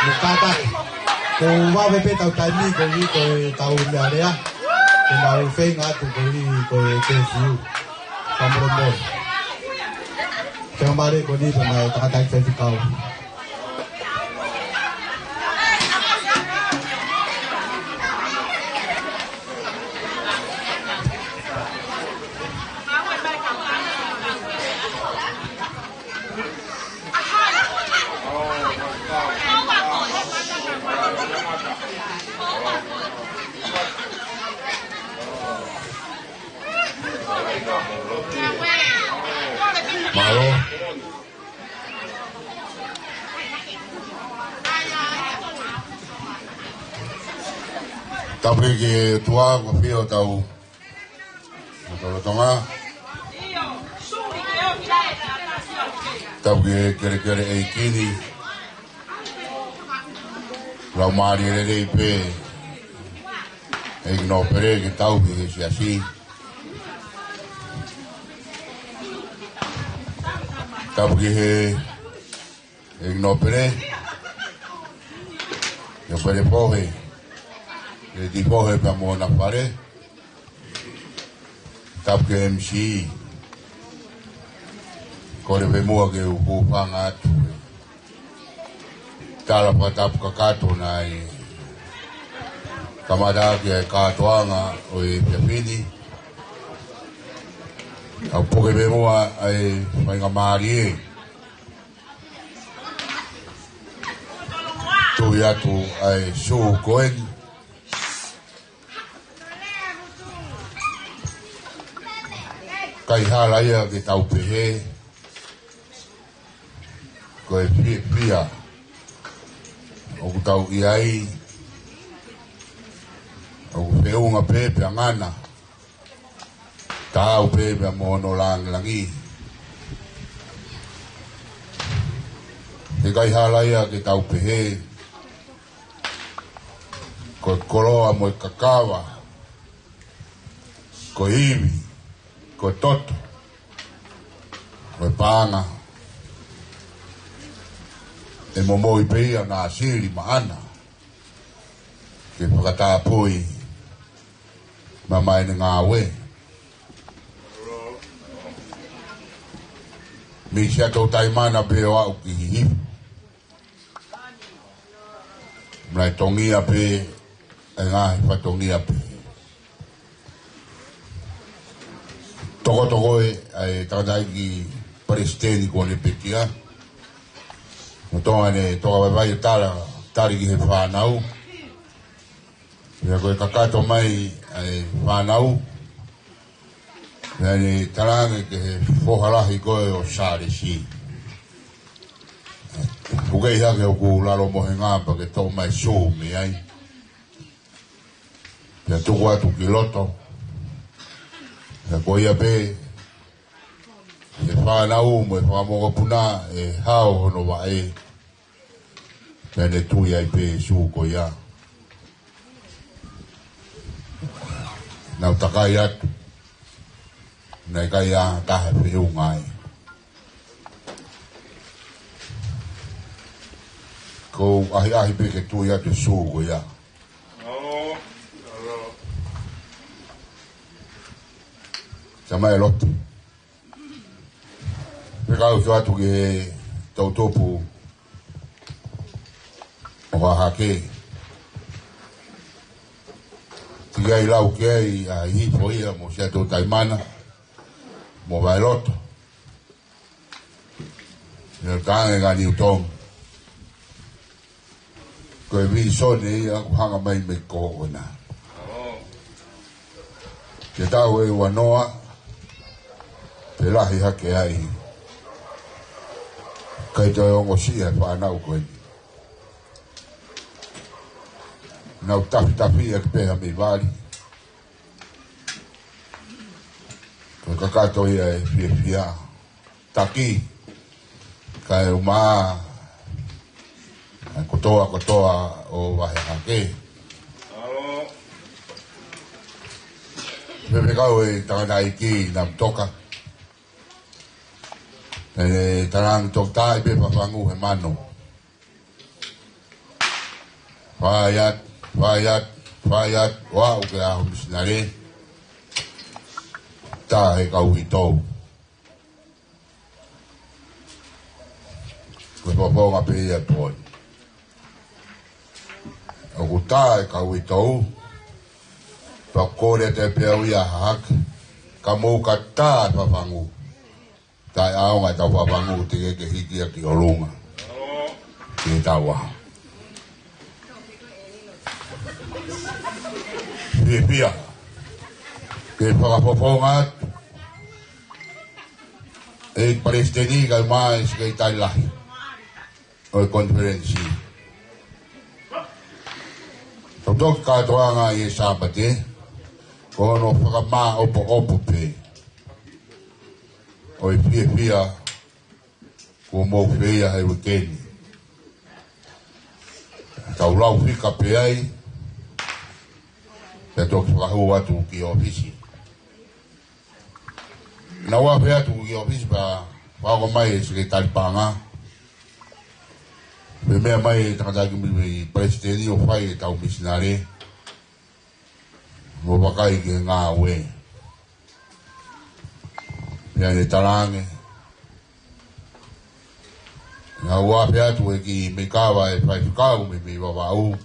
Mukata. Ko wa pe tau tai mi ko ni ko tau le area. Ko mau fe nga tu ko ni ko te fiu. Pamro mo. Ke mare ko ni pa mai ta tai fe kau. Malo. Tapi ke tua ko pio tau. Tau tonga. Tau ke kere e kini. Lau mari re pe. E no pere ke tau ke si asi. Tau ke e no pere. Yo pere pohe. E di pohe pa mo na pare. Tau ke MC. Kore pe mua ke upanga atu. Tala pa tapu kakato na e. Kamada ke katoanga o e piapini. Au poke pe mua e whainga maari e. Tui atu ai su koen. Kai hala ia ke tau pehe. Ko e pia. O tau iai. O peunga pepe angana. Tau pepe mono langi. Te kai hala ia ke tau pehe. Ko koroa mo kakawa. Ko iwi. Ko toto. Ko panga. E momo i peia na asiri maana. Ke whakata pui. Mamai ni ngā we. Mi sia tau taimana peo au ki hihifu. Mrai tongia pe. E ngāhi whatongia pe. Toko e takatai ki paresteni kone pekia. No tonga ne toka vai tari ki he whanau. Ia koe kakato mai whanau. Ia ne tarange ke he whoharahi koe o sare si. Pukei hake o ku lalo mohe ngāpa ke toko mai sō me ai. Ia tuku atu ki loto. Ia koe ia pe. E whanau mo e whamoga puna e hao hono wa e. Ia ne tui ai pe sū koe ia. Nau takai atu. Nei kai a tahe whiu ngai. Ko ahi pe ke tui atu sū koe ia. Samai lotu. Pekau ki atu ke tautopu o hake. Tiga i lau ke a hifo ia mo sia tau taimana mo vai loto. Ia tānge ngani utong. Ko e vi sone ia hanga mai me kohona. Ke tau e wanoa. Te lahi hake ai. Kai te ongo sia whanau koe. Nau tafi e peha me wari. Koe kakato ia e fia. Taki. Kai umaa. Kotoa o wahe hake. Pepe kau e tanganai ki nam toka. E tarang tok tai pe papangu he mano. Faiat, wau ke aho misinare. Tā he kau i tau. Koe paponga pe ia poni. O ku tā he kau i tau. Pa kore te pia ui a hak. Ka mou ka tā e papangu. Tā e aonga e tau papangu te ke hiki a ki olunga. Ki tawa. Pia. Ke whakapoponga atu. E Palestini kai mai si kai tai lahi. O e konferensi. Tautoki katoanga i e sabate. Ko no whakama opo pe. O e pia. Ko mou whia hei wikeni. Tau lau whika pe ai. Te toki whakahu atu ki ofisi. Na ua pe atu ki ofisi pa whako mai e sike talipanga. Pe mea mai e takataki mi presidenti o whai e tau misinare. Mo wakai ki ngā ue. Pea ne tarange. Na ua pe atu e ki me kawa e whai whikau me wawau.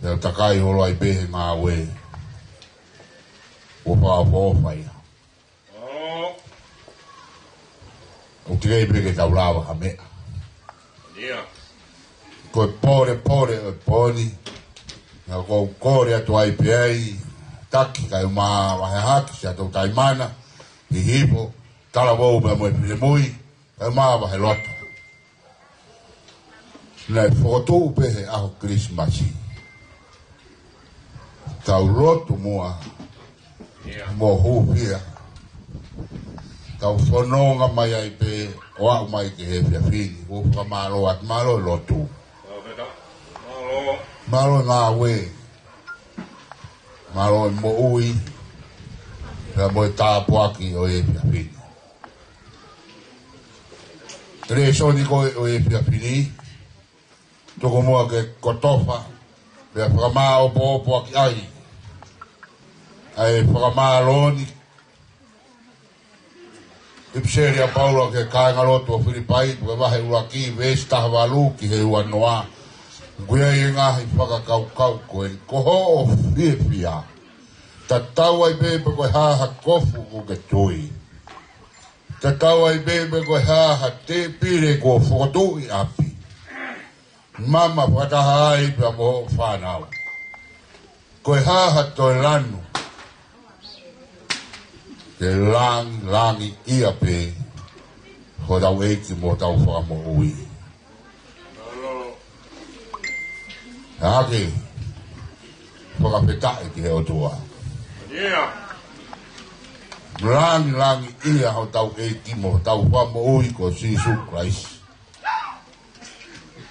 Nau takai holo ai pehe ngā ue. O whawhawhai. O te kei peke tau rawa ha mea. Koe pore o poni. Nau kou kore atu ai peai. Taki kai uma wahe haki si atou taimana. Ki hipo. Tala wou mea moe pile mui. Kai uma wahe loto. Nai whokotou pehe aho Christmasi. Tau roto mua. Mo hupia. Tau whanonga mai ai pe oau mai ke he pia whini. Uwha maro at maro lotu. Maro ngā we. Maro e mo ui. Pea mo e tāpuaki o e pia whini. Tere soni ko o e pia whini. Toko mua ke kotofa. Pea whakamā opo aki ai. Ai whakamā roni. Ipseria Paulo ke kāinga roto o Filipai. Pua wahe ura ki vesta havalu ki he ua noa. Kuia i ngahi whakakau koe. Koho o whiwhia. Ta tau ai bebe koe haha kofu ko ke tui. Ta tau ai bebe koe haha te pire ko whakatui api. Mama whataha ai pia moho whanau. Koe haha toi lanu. Te langi ia pe. Ho tau eiki mo tau whakamo ui. Hake. Whakapetai ki he otua. Langi ia ho tau eiki mo tau whakamo ui ko Jesus Christ.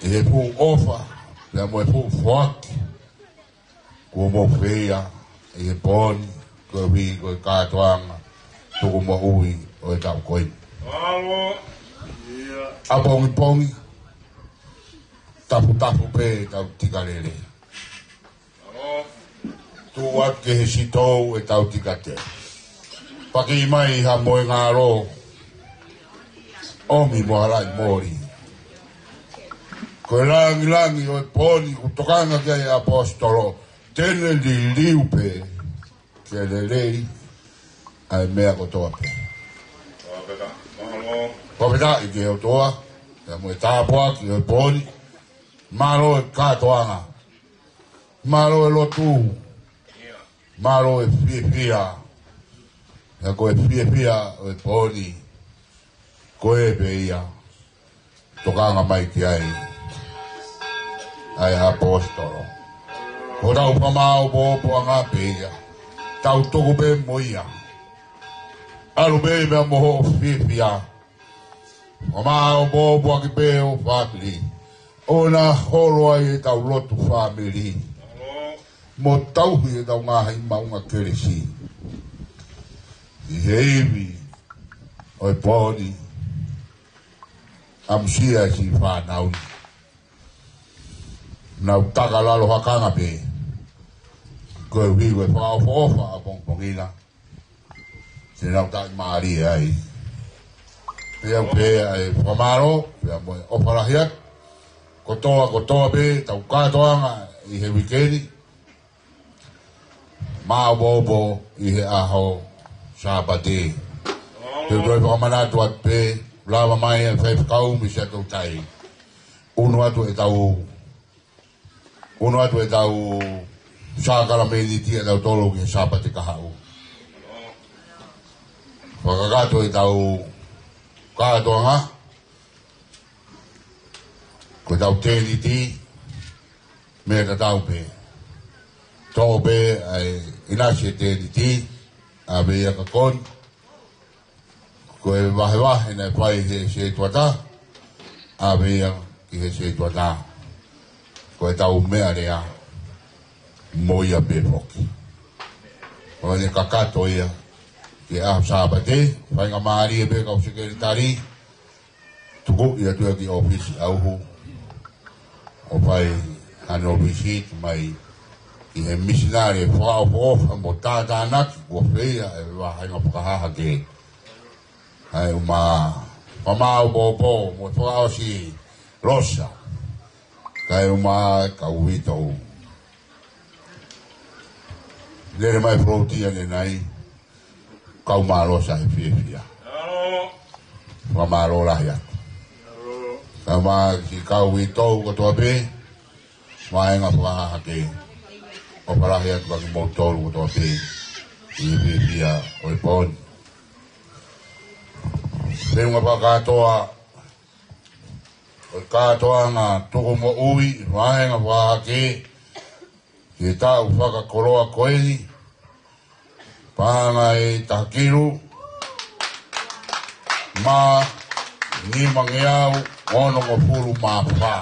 E he pū ofa, lea mo e pū whaki. Kua mo whea, e he poni, koe hui, koe kātoanga, toko mo ui, o e tau koe. A pongi, tapu pe, tau tikarere. Tu at ke he sitou, e tau tikate. Paki mai ha mo e ngā ro, omi mo harai mori. Koe langi o e poni kutokanga kia e apostolo. Tene li liupe. Kia le rei. Ai mea kotoa pe. Wapeta i ke o toa. Kia mo e tāpua ki o e poni. Maro e kātoanga. Maro e lotu. Maro e whiwhia. Kia koe whiwhia o e poni. Koe pe ia. Tokanga mai ki ai. Ai apostolo. Ko tau whamao po a ngā pēia. Tau toko pe moia. Alu pe mea moho whiwhia. Whamao po a ki pe o whāpiri. O nā horo ai e tau lotu whāpiri. Mo tauhi e tau ngā hei maunga keresi. I heiwi. O e poni. Amsia si whānauni. na utaka lalo hakanga pe ko wi we fa fa pong pongina se na uta mari ai pe ai famaro pe mo operahiat kotoa pe tau katoanga i he wikeri ma bobo i he aho sabate pe doi pa mana tu at pe lava mai e fai kau mi se tau tai uno atu e tau sakala me di tia tau tolo ki sabate ka hau whakagato e tau katoanga ko tau tēni ti me ta tau pe tō pe ai inasi tēni ti a me ia kakon ko e wahe na pai he se tuata a me ia ki he se tuata ko e tau mea rea mo ia pe hoki ko e kakato ia ki a sabate whai ngā maari e pe kau sekretari tuku ia tua ki ofisi auhu o pai ano visit mai i he misinari e whakaofa mo tātānaki kua whia e wahai ngā whakahaha ke ai uma whamau bōbō mo whakao si rosa kai uma kauwitou lere mai protia ne nai kau mā rosa e whiawhia whamā rola hia kama ki kauwitou katoa pe maenga whakahaha ke o parahi atu aki mōtoru katoa pe i whiawhia o i pōni Renga pa katoa ngā toko mo ui, maenga whake, ki tāu whakakoroa koehi, pānga e takiru, mā ni mangiau, ono mo furu mā whā.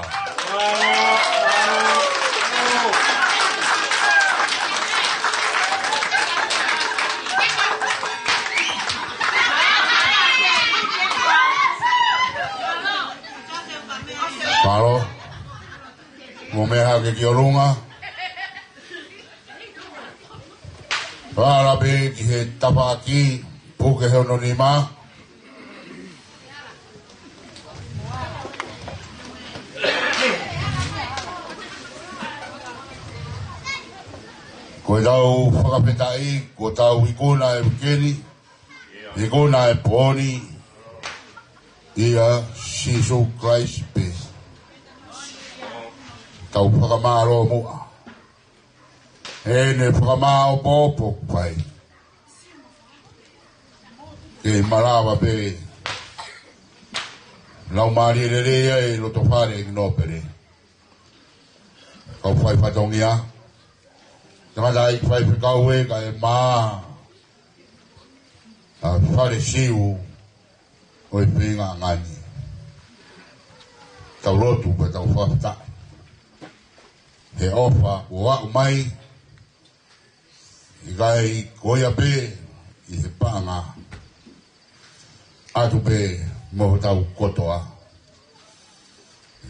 Paro, mo meha ke ki orunga. Pala pe ki he tapa aki, puke he ono ni mā. Ko tau whakapetai, ko tau ikona e wikeni, ikona e pōni, ia Jesus Christ pe. Tau whakamaro mua. E ne whakamao pōpō pai. Ke marawa pe. Lau maari e rea e loto whare e nopere. Kau whai whatongia. Tamata i whai whikau e ka e maa. A whare siu o i whinga ngani. Tau rotu pe tau whaptai. He ofa ua umai i gai koia pe i he panga atu pe mo tau kotoa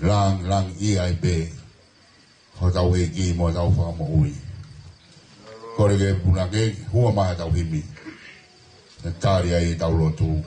lang i ai pe ho tau e ki mo tau wha mo ui kore ke puna ke hua maha tau himi e tāri ai tau rotu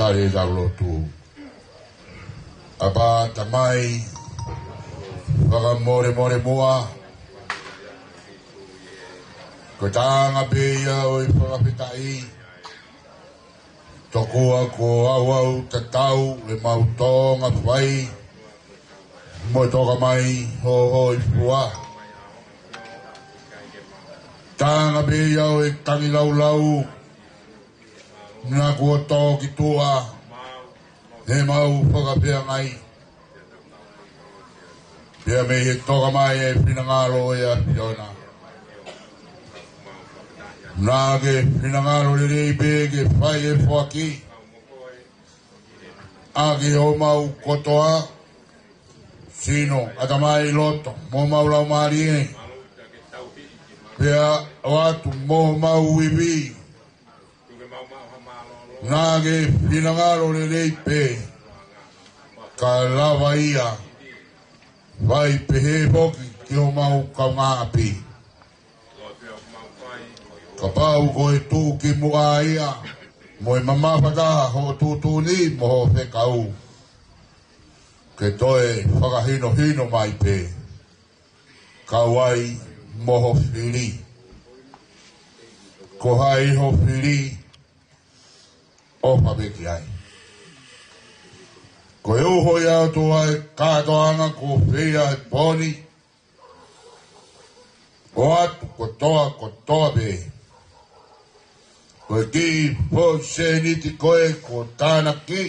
tare da lotu. Aba tamai, waka more mua. Ko tanga beia o I whakapitai. Tokua ko awau tatau le mautonga whai. Mo toka mai ho I pua. Tanga beia o I tangi lau. Nā kua tō ki tua. He mau whakapea ngai. Pea me he toka mai e Pinangalo e a Fiona. Nā ke Pinangalo le rei pe ke whai e whaki. A ke ho mau kotoa. Sino, atamai loto, mo mau lau maari e. Pea watu mo mau iwi. Nā ke Pinangalo le rei pe. Ka lawa ia. Vai pe he boki ki ho mau kaunga api. Ka pau ko e tū ki mua ia, mo e mamapata ho tūtūni mo ho whekau. Ke toe whakahino mai pe, ka wai mo ho whiri. Ko hai ho whiri, o paweki ai. Ko e uho ia tua e kātoanga ko whia e poni, o atu ko toa pe. Ko ki po se niti koe ko tāna ki,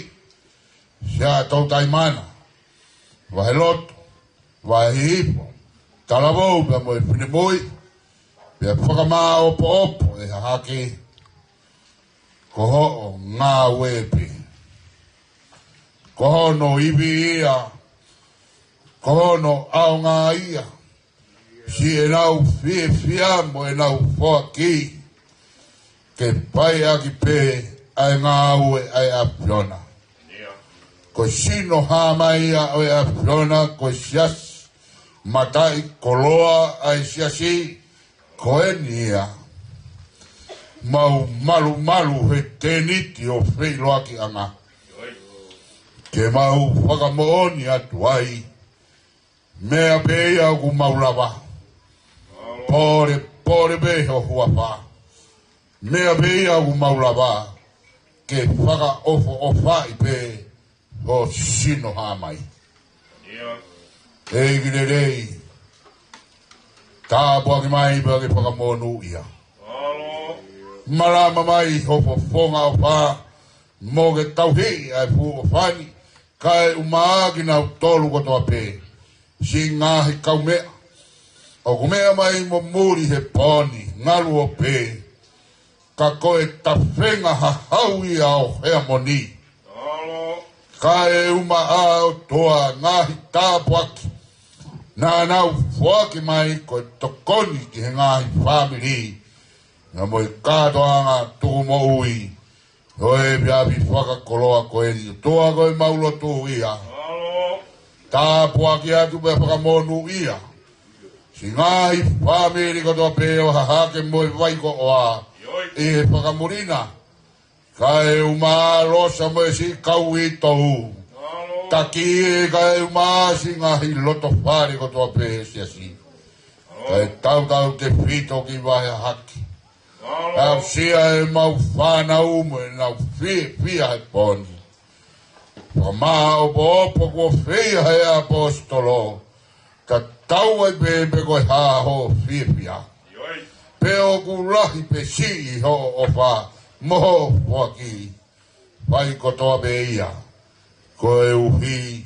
sia tau taimana, wahe loto, wahe hipo, talavou pia mo e whinemoi, pia whakamaa opo e hahaki, ko ho ngā wepi, ko ho no iwi ia, ko ho no au ngā ia, si e nau fia mo e nau whoa ki, ke pai aki pe ai ngā ue ai a Fiona. Ko sino hāmai a ue a Fiona ko sias matai koloa ai siasi ko e nia. Mau malu he teniti o whilo aki anga. Ke mau whakamooni atu ai mea peia ku maulawa. Pore beho huapa. Mea beia u maulawa ke whaka o whai pe o sino hāmai. E gire rei, tā pua ki mai pua ki whakamonu ia. Marama mai ho whonga o wha, mo ke tauhi ai fu o whani, kai umaagi nau tolu kotoa pe, si ngāhi kau mea. O kumea mai mo muri he poni, ngalu o pe, ka koe ta whenga hahaui ao hea moni. Ka e uma ao toa ngahi tāpuaki. Nā nau whuaki mai koe tokoni ki he ngahi whamiri. Nga moi kātoanga tuku mo ui. Hoi piapi whakakoloa koe ni toa koe maulo tu ia. Tāpuaki atu pe whakamonu ia. Si ngahi whamiri kotoa peo hahake moi waiko oa. E whakamurina, ka e uma losa mo e si kau I tohu. Taki e ka e uma si ngahi loto whare kotoa pe si asi. Ka e tau te whito ki wahe haki. Au sia e mau whana umo e nau whia he poni. Whamaa opo kua whia he apostolo. Ka tau e pepe koe haho whia. Peo ku lahi pe si ho o wha moho waki. Vai kotoa pe ia. Ko e uhi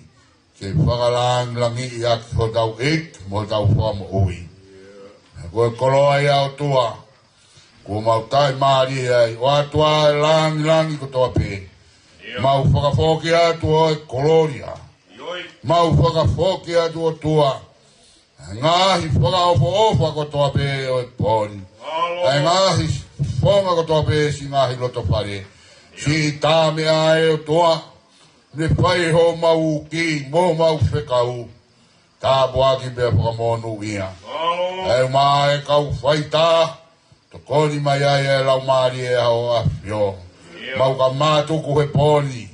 ke whakalang langi I aki ho tau mo tau wha mo ui. Ko e koloa ia o tua. Ko mau tai maari ai. O atua langi kotoa pe. Mau whakafoki atu o e koloria. Mau whakafoki atu o tua. Ngahi whakaofa kotoa pe o e poni. Ai ngahi whonga kotoa pe si ngahi loto whare. Si tāmea e o toa. Ne whai ho mau ki, mo mau whekau. Tā buaki pia whakamonu ia. Ai maa e kau whai tā. Tokoni mai ai e lau maari e hao a whio. Mau ka mātuku he pōni.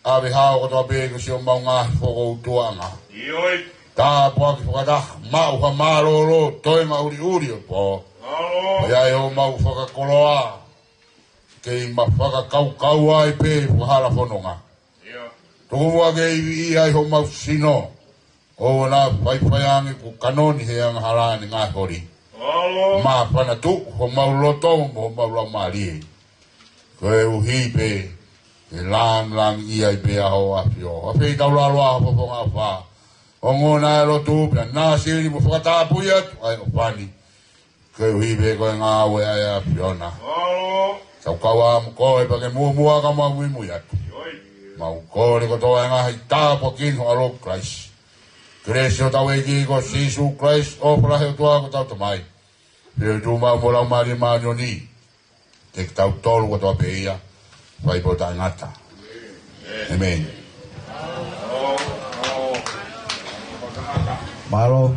Awe hao katoa pēko si o mau ngā whoko utuanga. Tā poa ki whakataka, mau ha māroro, toi ma uri uri o pō. Ia o mau whakakoloa. Kei ma whakakau ai pē whahara whanonga. Tuku mua ke i ai ho mau sino. O nā whaiwhaiangi ku kanoni he anga harani ngā hori. Mā whana tu, ho mau lotongo, ho mau lau marie. Koe uhi pē, e lang i ai pē aho apio. A pē tau laloa ho whonga wha. O ngōna e lotu, pia nā siri mo whakatapu atu, ai o whani. Koe uhi pē koe ngā ue ai apio na. Tau kawa mo koe pa ke mua ka mau imu atu. Mau kore ko toa ngā hei tāpo kino a Lord Christ. Kresi o tau eki ko Sisu Christ o prahe o tua ko tau tamai. Pio tu mau mo lau mari maanyo ni. Te tau tolu ko toa peia. Vai po ta ngata. Amen. Maro.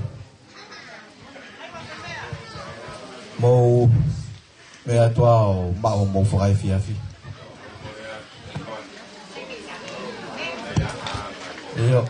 Mo mea toa o mao mo whakai fiafi. Iyo.